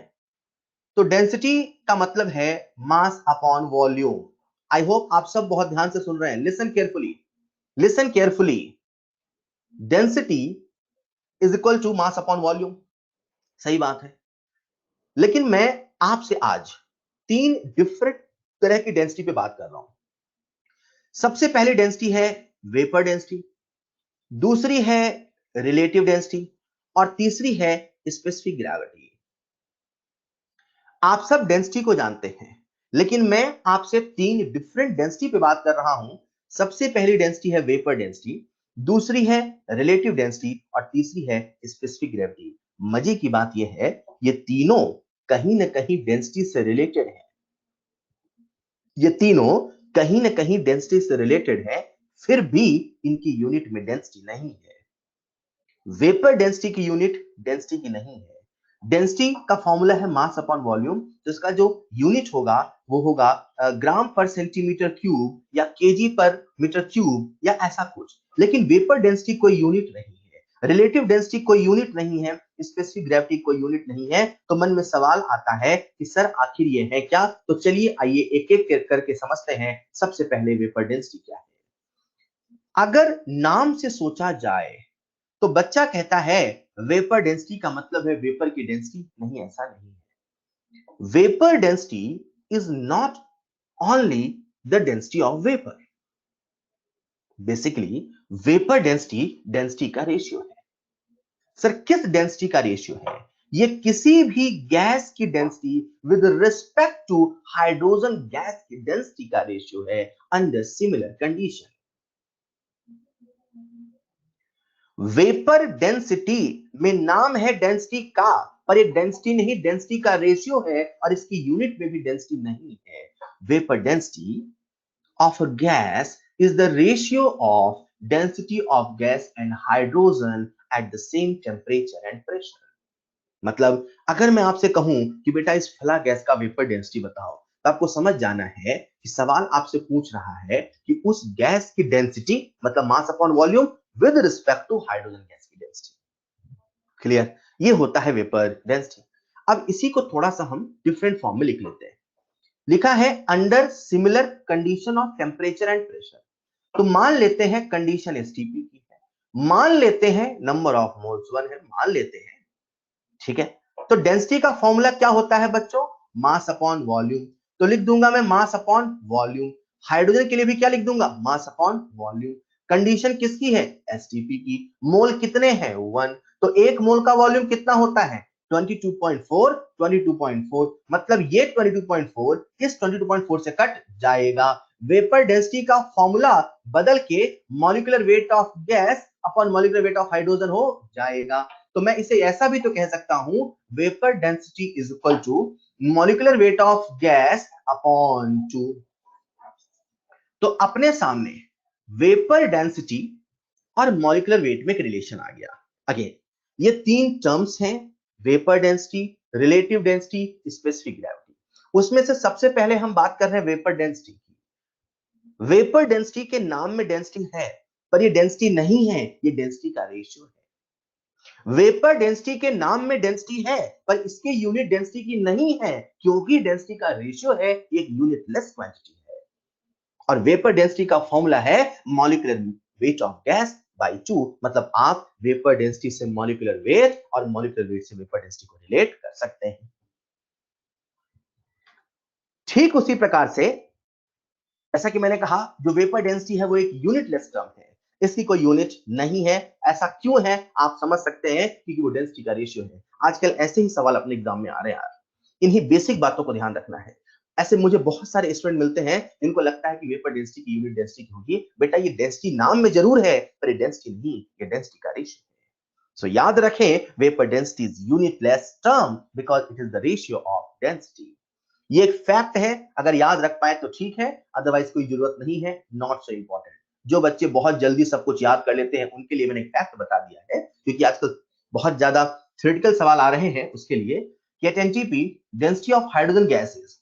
तो डेंसिटी का मतलब है mass upon volume. I hope आप सब बहुत ध्यान से सुन रहे हैं। Listen carefully, listen carefully. Density is equal to mass upon volume. सही बात है। लेकिन मैं आपसे आज 3 डिफरेंट तरह की डेंसिटी पे बात कर रहा हूं। सबसे पहली डेंसिटी है वेपर डेंसिटी, दूसरी है रिलेटिव डेंसिटी, और तीसरी है स्पेसिफिक ग्रेविटी। आप सब डेंसिटी को जानते हैं, लेकिन मैं आपसे 3 डिफरेंट डेंसिटी पे बात कर रहा हूं। सबसे पहली डेंसिटी है वेपर डेंसिटी, दूसरी है रिलेटिव डेंसिटी, और तीसरी है स्पेसिफिक ग्रेविटी। मजे की बात यह है ये तीनों कहीं ना कहीं डेंसिटी से रिलेटेड है। ये तीनों कहीं ना कहीं डेंसिटी से रिलेटेड है, फिर भी इनकी यूनिट में डेंसिटी नहीं है। वेपर डेंसिटी की यूनिट डेंसिटी की नहीं है। डेंसिटी का फॉर्मूला है मास अपॉन वॉल्यूम, तो इसका जो यूनिट होगा वो होगा ग्राम पर सेंटीमीटर क्यूब या केजी पर मीटर क्यूब या ऐसा कुछ। लेकिन वेपर डेंसिटी कोई यूनिट नहीं है, रिलेटिव डेंसिटी कोई यूनिट नहीं है, स्पेसिफिक ग्रेविटी कोई यूनिट नहीं है। तो मन में सवाल आता है कि सर आखिर ये है क्या? तो चलिए आइए एक एक करके समझते हैं। सबसे पहले वेपर डेंसिटी क्या है। अगर नाम से सोचा जाए तो बच्चा कहता है वेपर डेंसिटी का मतलब है वेपर की डेंसिटी। नहीं, ऐसा नहीं है। Vapour density is not only the density of vapour. Basically vapour density density का रेशियो है। सर किस डेंसिटी का रेशियो है? ये किसी भी गैस की density with respect to hydrogen gas की डेंसिटी का रेशियो है under similar condition. Vapour density में नाम है डेंसिटी का, पर ये डेंसिटी नहीं, डेंसिटी का रेशियो है और इसकी यूनिट में भी डेंसिटी नहीं है। Vapour density of a gas is the ratio of density of gas and hydrogen at the same temperature and pressure. मतलब अगर मैं आपसे कहूं कि बेटा इस फला गैस का वेपर डेंसिटी बताओ, तो आपको समझ जाना है कि सवाल आपसे पूछ रहा है कि उस गैस की डेंसिटी मतलब mass upon volume with respect to hydrogen gas की डेंसिटी। क्लियर? ये होता है वेपर डेंसिटी। अब इसी को थोड़ा सा हम डिफरेंट फॉर्म में लिख लेते हैं। लिखा है under similar condition of temperature and pressure. तो मान लेते हैं कंडीशन एसटीपी की है, मान लेते हैं नंबर ऑफ मोल्स 1 है, मान लेते हैं, ठीक है। तो डेंसिटी का फॉर्मूला क्या होता है बच्चों? मास अपॉन वॉल्यूम। तो लिख दूंगा मैं मास अपॉन वॉल्यूम। हाइड्रोजन के लिए भी क्या लिख दूंगा? मास अपॉन वॉल्यूम। कंडीशन किसकी है? एसटीपी की। मोल कितने हैं? 1। तो एक मोल का वॉल्यूम कितना होता है? 22.4। 22.4 मतलब ये 22.4 इस 22.4 से कट जाएगा। वेपर डेंसिटी का फॉर्मूला बदल के molecular weight of gas upon molecular weight of hydrogen हो जाएगा। तो मैं इसे ऐसा भी तो कह सकता हूं, vapour density is equal to molecular weight of gas upon 2। तो अपने सामने वेपर डेंसिटी और मॉलिक्यूलर वेट में एक रिलेशन आ गया। अगेन ये तीन टर्म्स हैं, vapour density, relative density, specific gravity. उसमें से सबसे पहले हम बात कर रहे हैं वेपर डेंसिटी की। वेपर डेंसिटी के नाम में डेंसिटी है, पर ये डेंसिटी नहीं है, ये डेंसिटी का रेशियो है। वेपर डेंसिटी के नाम में डेंसिटी है, पर इसके यूनिट डेंसिटी की नहीं है, क्योंकि डेंसिटी का रेशियो है, एक यूनिटलेस क्वांटिटी है। और वेपर डेंसिटी का फॉर्मूला है molecular weight of gas by 2। मतलब आप वेपर डेंसिटी से मॉलिक्यूलर वेट और मॉलिक्यूलर वेट से वेपर डेंसिटी को रिलेट कर सकते हैं। ठीक उसी प्रकार से ऐसा कि मैंने कहा जो वेपर डेंसिटी है वो एक यूनिटलेस टर्म है, इसकी कोई यूनिट नहीं है। ऐसा क्यों है आप समझ सकते हैं, क्योंकि वो डेंसिटी का रेशियो है। आजकल ऐसे ही सवाल अपने एग्जाम में आ रहे हैं यार, इन्हीं बेसिक बातों को ध्यान रखना है। ऐसे मुझे बहुत सारे स्टूडेंट मिलते हैं जिनको लगता है कि वेपर डेंसिटी की यूनिट डेंसिटी की होगी। बेटा ये डेंसिटी नाम में जरूर है, पर ये डेंसिटी नहीं, ये डेंसिटी का रेशियो है। सो याद रखें, vapour density is unitless term because it is the ratio of density. ये एक फैक्ट है, अगर याद रख पाए तो ठीक है, अदरवाइज कोई जरूरत नहीं है, नॉट सो इंपॉर्टेंट। जो बच्चे बहुत जल्दी सब कुछ याद कर लेते हैं उनके लिए मैंने एक फैक्ट बता दिया है, क्योंकि आजकल बहुत ज्यादा थ्योरेटिकल सवाल आ रहे हैं उसके लिए। कि at NTP density of hydrogen gas is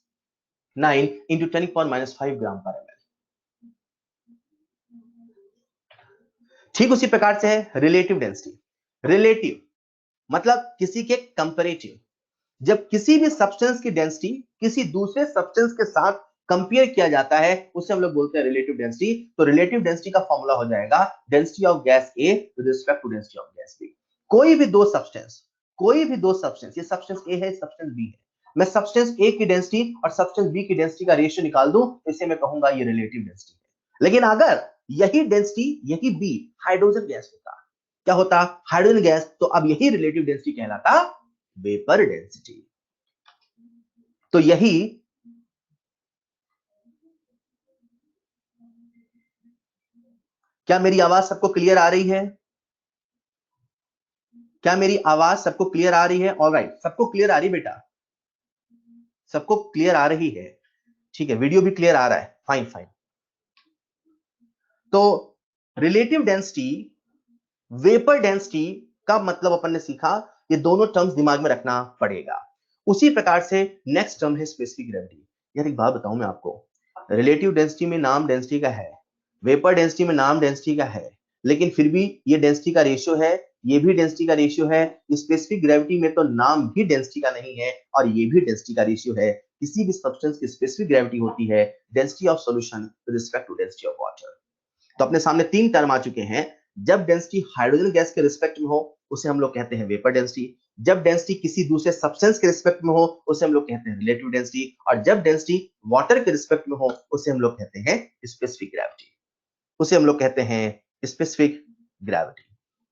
9 into 10⁻⁵ ग्राम पर ml। ठीक उसी प्रकार से है रिलेटिव डेंसिटी। रिलेटिव मतलब किसी के कंपैरेटिव। जब किसी भी सब्सटेंस की डेंसिटी किसी दूसरे सब्सटेंस के साथ कंपेयर किया जाता है, उसे हम लोग बोलते हैं रिलेटिव डेंसिटी। तो रिलेटिव डेंसिटी का फॉर्मूला हो जाएगा density of gas A with respect to density of gas B. कोई भी दो सब्सटेंस, ये सब्सटेंस ए है, सब्सटेंस बी है, मैं सब्सटेंस ए की डेंसिटी और सब्सटेंस बी की डेंसिटी का रेशियो निकाल दूं, इसे मैं कहूंगा ये रिलेटिव डेंसिटी है। लेकिन अगर यही डेंसिटी, यही बी हाइड्रोजन गैस होता, क्या होता? हाइड्रोजन गैस, तो अब यही रिलेटिव डेंसिटी कहलाता वेपर डेंसिटी। तो यही क्या मेरी आवाज सबको क्लियर आ रही है? क्या मेरी आवाज सबको क्लियर आ रही है? ऑलराइट, सबको क्लियर आ रही बेटा? सबको क्लियर आ रही है? ठीक है, वीडियो भी क्लियर आ रहा है, फाइन फाइन। तो रिलेटिव डेंसिटी, वेपर डेंसिटी का मतलब अपन ने सीखा, ये दोनों टर्म्स दिमाग में रखना पड़ेगा। उसी प्रकार से नेक्स्ट टर्म है स्पेसिफिक ग्रेविटी। यार एक बात बताऊं मैं आपको, रिलेटिव डेंसिटी में नाम डेंसिटी का है, वेपर डेंसिटी में नाम डेंसिटी का है, लेकिन फिर भी ये डेंसिटी का रेशियो है, ये भी डेंसिटी का रेशियो है। स्पेसिफिक ग्रेविटी में तो नाम भी डेंसिटी का नहीं है और ये भी डेंसिटी का रेशियो है। किसी भी सब्सटेंस की स्पेसिफिक ग्रेविटी होती है density of solution with respect to density of water. तो अपने सामने तीन टर्म आ चुके हैं। जब डेंसिटी हाइड्रोजन गैस के रिस्पेक्ट में हो उसे हम लोग कहते हैं वेपर डेंसिटी, जब डेंसिटी किसी दूसरे सब्सटेंस के रिस्पेक्ट में हो उसे हम लोग कहते हैं रिलेटिव डेंसिटी, और जब डेंसिटी वाटर के रिस्पेक्ट में हो उसे हम लोग कहते हैं स्पेसिफिक ग्रेविटी, उसे हम लोग कहते हैं specific gravity.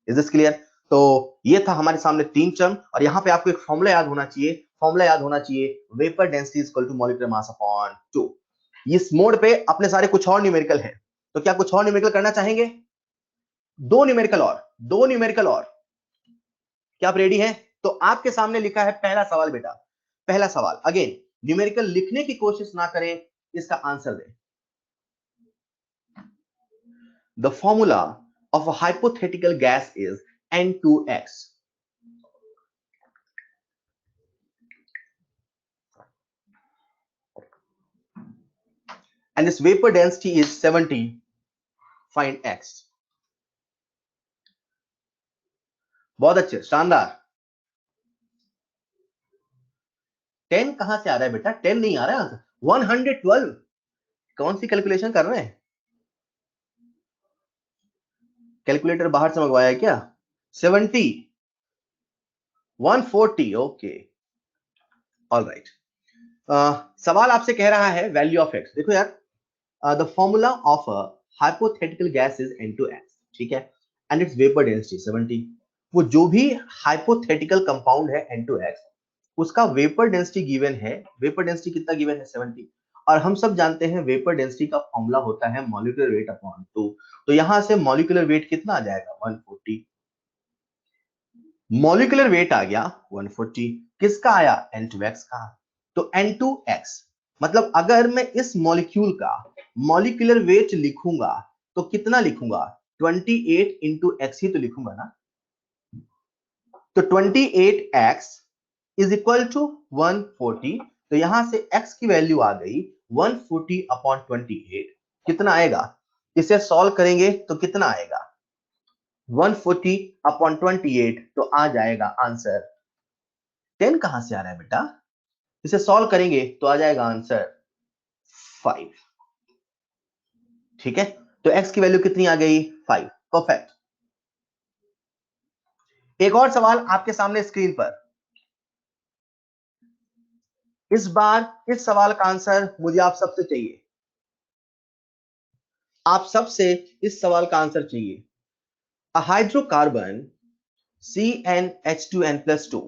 Is this clear? तो ये था हमारे सामने तीन टर्म, और यहां पे आपको एक फॉर्मूला याद होना चाहिए, फॉर्मूला याद होना चाहिए, vapour density is equal to molecular mass upon 2। इस मोड पे अपने सारे कुछ और न्यूमेरिकल है, तो क्या कुछ और न्यूमेरिकल करना चाहेंगे? दो न्यूमेरिकल और, दो न्यूमेरिकल और, क्या आप रेडी हैं? तो आपके सामने लिखा है पहला सवाल बेटा, पहला सवाल। अगेन न्यूमेरिकल लिखने की कोशिश ना करें, इसका आंसर दें। The formula of a hypothetical gas is N2X and its vapor density is 70. Find X. बहुत अच्छे, शानदार। 10 कहां से आ रहा है बेटा? 10 नहीं आ रहा है, 112। कौन सी कैलकुलेशन कर रहे हैं? कैलकुलेटर बाहर से मंगवाया है क्या? 70, 140, ओके, ऑल राइट। सवाल आपसे कह रहा है वैल्यू ऑफ एक्स। देखो यार, the formula of a hypothetical gas is N2X, ठीक है, एंड इट्स वेपर डेंसिटी 70। वो जो भी हाइपोथेटिकल कंपाउंड है N2X, उसका वेपर डेंसिटी गिवन है, वेपर डेंसिटी कितना गिवन है? 70। और हम सब जानते हैं वेपर डेंसिटी का फॉर्मूला होता है मॉलिक्यूलर वेट अपॉन 2। तो यहां से मॉलिक्यूलर वेट कितना आ जाएगा? 140। मॉलिक्यूलर वेट आ गया 140, किसका आया? N2X का। तो N2X मतलब अगर मैं इस मॉलिक्यूल का मॉलिक्यूलर वेट लिखूंगा तो कितना लिखूंगा? 28 इंटू एक्स ही तो लिखूंगा ना। तो 28x इज इक्वल टू 140। तो यहां से x की वैल्यू आ गई 140 अपॉन 28। कितना आएगा? इसे सॉल्व करेंगे तो कितना आएगा? 140 अपॉन 28, तो आ जाएगा आंसर 10। कहां से आ रहा है बेटा? इसे सॉल्व करेंगे तो आ जाएगा आंसर 5। ठीक है, तो x की वैल्यू कितनी आ गई? 5। परफेक्ट। एक और सवाल आपके सामने स्क्रीन पर। इस बार इस सवाल का आंसर मुझे आप सबसे चाहिए, आप सबसे इस सवाल का आंसर चाहिए। अ हाइड्रोकार्बन CnH2n+2,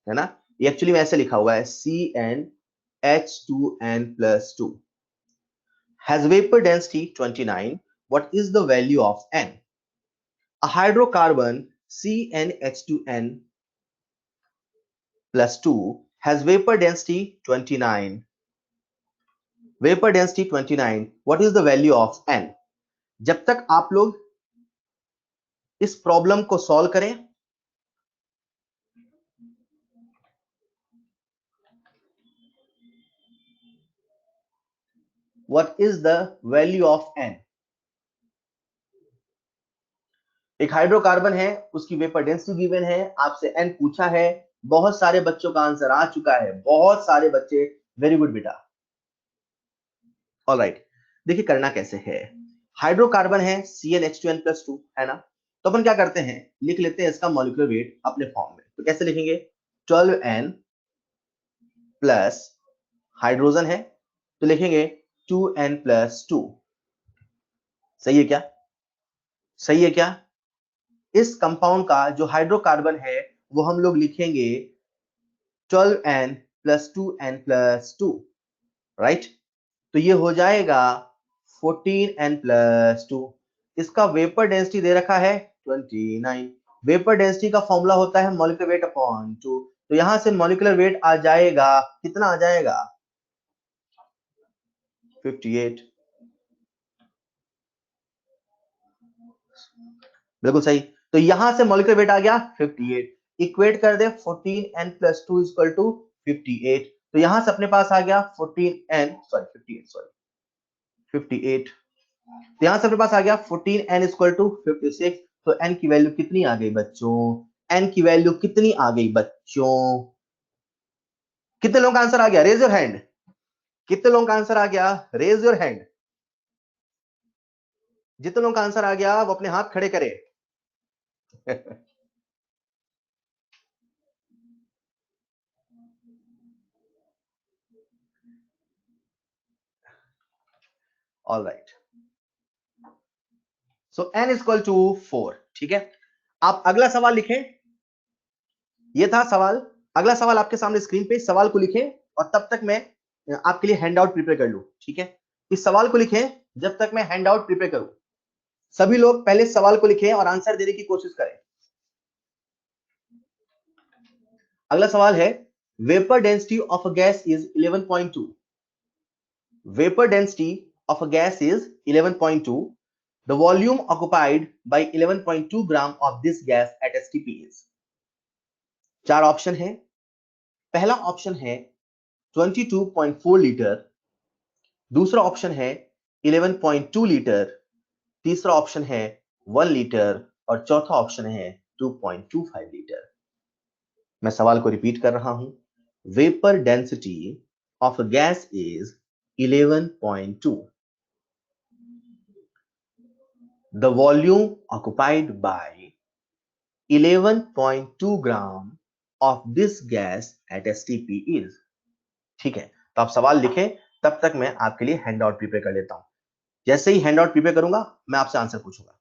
है ना, ये एक्चुअली में ऐसे लिखा हुआ है CnH2n+2 has vapor density 29. What is the value of n? A hydrocarbon CnH2n+2 has vapor density 29. Vapor density 29. What is the value of n? जब तक आप लोग इस प्रॉब्लम को सॉल्व करें, what is the value of n? एक हाइड्रोकार्बन है, उसकी वेपर डेंसिटी गिवन है, आपसे n पूछा है, बहुत सारे बच्चों का आंसर आ चुका है, बहुत सारे बच्चे, वेरी गुड बेटा। ऑलराइट, देखिए करना कैसे है। हाइड्रोकार्बन है CnH2n+2, है ना, तो अपन क्या करते हैं, लिख लेते हैं इसका मॉलिक्यूलर वेट अपने फॉर्म में। तो कैसे लिखेंगे? 12n प्लस हाइड्रोजन है तो लिखेंगे 2n+2। सही है क्या? सही है क्या? इस कंपाउंड का जो हाइड्रोकार्बन है वो हम लोग लिखेंगे 12n प्लस 2n+2, राइट। तो ये हो जाएगा 14n+2। इसका वेपर डेंसिटी दे रखा है 29। वेपर डेंसिटी का फॉर्मूला होता है मॉलिक्यूलर वेट अपॉन 2। तो यहां से मॉलिक्यूलर वेट आ जाएगा, कितना आ जाएगा? 58। बिल्कुल सही। तो यहां से मॉलिक्यूलर वेट आ गया 58। इक्वेट कर दे 14n + 2 = 58। तो यहां से अपने पास आ गया 14n, सॉरी 58, सॉरी 58। तो यहां से अपने पास आ गया 14n = 56। तो n की वैल्यू कितनी आ गई बच्चों? n की वैल्यू कितनी आ गई बच्चों? कितने लोगों का आंसर आ गया? Raise your hand. कितने लोगों का आंसर आ गया? Raise your hand. जितने लोगों का आंसर आ गया वो अपने हाथ खड़े करें। All right. So n = 4। ठीक है, आप अगला सवाल लिखें। ये था सवाल। अगला सवाल आपके सामने स्क्रीन पे, सवाल को लिखें और तब तक मैं आपके लिए हैंड आउट प्रिपेयर कर लूं। ठीक है, इस सवाल को लिखें जब तक मैं हैंड आउट प्रिपेयर करूं। सभी लोग पहले सवाल को लिखें और आंसर देने की कोशिश करें। अगला सवाल है, vapour density of a gas is 11.2। Vapour density of a gas is 11.2। The volume occupied by 11.2 gram of this gas at STP is. चार ऑप्शन है। पहला ऑप्शन है 22.4 लीटर, दूसरा ऑप्शन है 11.2 लीटर, तीसरा ऑप्शन है 1 लीटर और चौथा ऑप्शन है 2.25 लीटर। मैं सवाल को रिपीट कर रहा हूं। Vapour density of a gas is 11.2। The volume occupied by 11.2 gram of this gas at STP is. ठीक है, तो आप सवाल लिखें, तब तक मैं आपके लिए हैंड आउट प्रिपेयर कर लेता हूं। जैसे ही हैंड आउट प्रिपेयर करूंगा मैं आपसे आंसर पूछूंगा।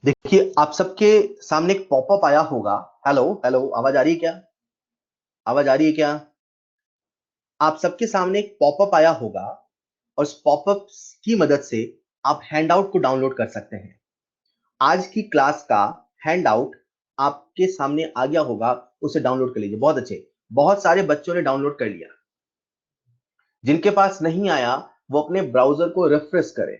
देखिए आप सबके सामने एक पॉपअप आया होगा। हेलो हेलो, आवाज आ रही है क्या? आवाज आ रही है क्या? आप सबके सामने एक पॉपअप आया होगा और उस पॉपअप की मदद से आप हैंडआउट को डाउनलोड कर सकते हैं। आज की क्लास का हैंडआउट आपके सामने आ गया होगा, उसे डाउनलोड कर लीजिए। बहुत अच्छे, बहुत सारे बच्चों ने डाउनलोड कर लिया। जिनके पास नहीं आया वो अपने ब्राउजर को रिफ्रेश करें।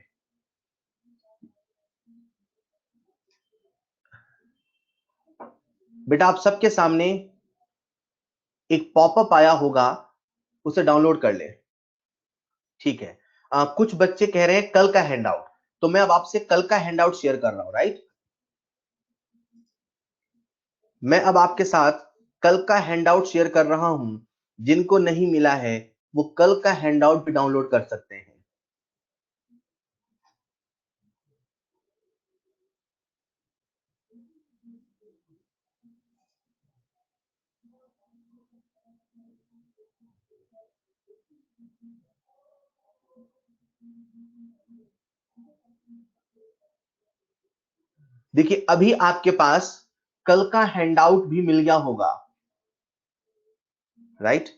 बेटा आप सबके सामने एक पॉपअप आया होगा, उसे डाउनलोड कर ले। ठीक है। कुछ बच्चे कह रहे हैं कल का हैंडआउट, तो मैं अब आपसे कल का हैंडआउट शेयर कर रहा हूं, राइट? मैं अब आपके साथ कल का हैंडआउट शेयर कर रहा हूं। जिनको नहीं मिला है वो कल का हैंडआउट भी डाउनलोड कर सकते हैं। देखिए अभी आपके पास कल का हैंडआउट भी मिल गया होगा, राइट?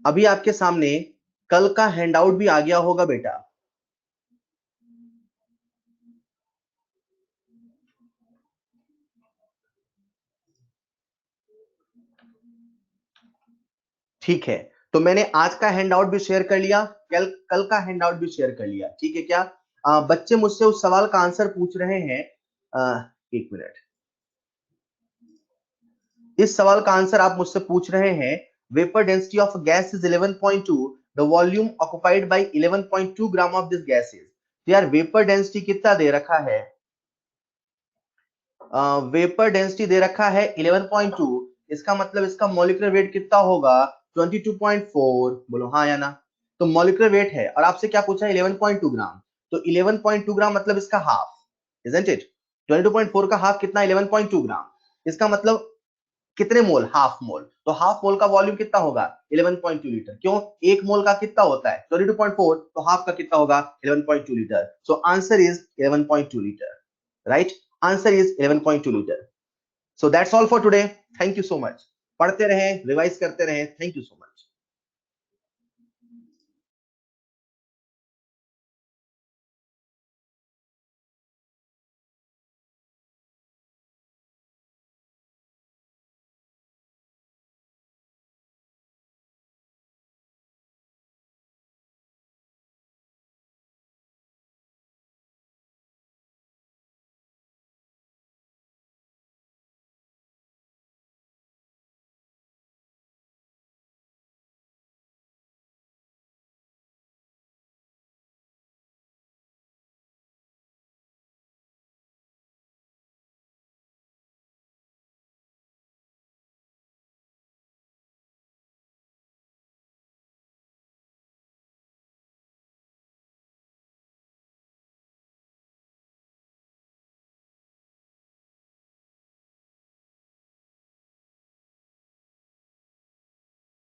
अभी आपके सामने कल का हैंडआउट भी आ गया होगा बेटा। ठीक है, तो मैंने आज का हैंडआउट भी शेयर कर लिया, कल कल का हैंडआउट भी शेयर कर लिया। ठीक है क्या? बच्चे मुझसे उस सवाल का आंसर पूछ रहे हैं। एक मिनट, इस सवाल का आंसर आप मुझसे पूछ रहे हैं। Vapour density of gas is 11.2, the volume occupied by 11.2 gram of this gas is. तो यार वेपर डेंसिटी कितना दे रखा है? वेपर डेंसिटी दे रखा है 11.2। इसका मतलब इसका मॉलिक्यूलर वेट कितना होगा? 22.4। बोलो हाँ या ना। तो मॉलिक्यूलर वेट है और आपसे क्या पूछा है? 11.2 ग्राम। तो 11.2 ग्राम मतलब इसका हाफ, इजंट इट? 22.4 का हाफ कितना? 11.2 ग्राम। इसका मतलब कितने मोल? Half mole. तो हाफ मोल का वॉल्यूम कितना होगा? 11.2 लीटर। क्यों? एक मोल का कितना होता है? 22.4। तो हाफ का कितना होगा? 11.2 litre. So answer is 11.2 litre, right? Answer is 11.2 litre. So that's all for today. Thank you so much. पढ़ते रहें, रिवाइज करते रहें। Thank you so much.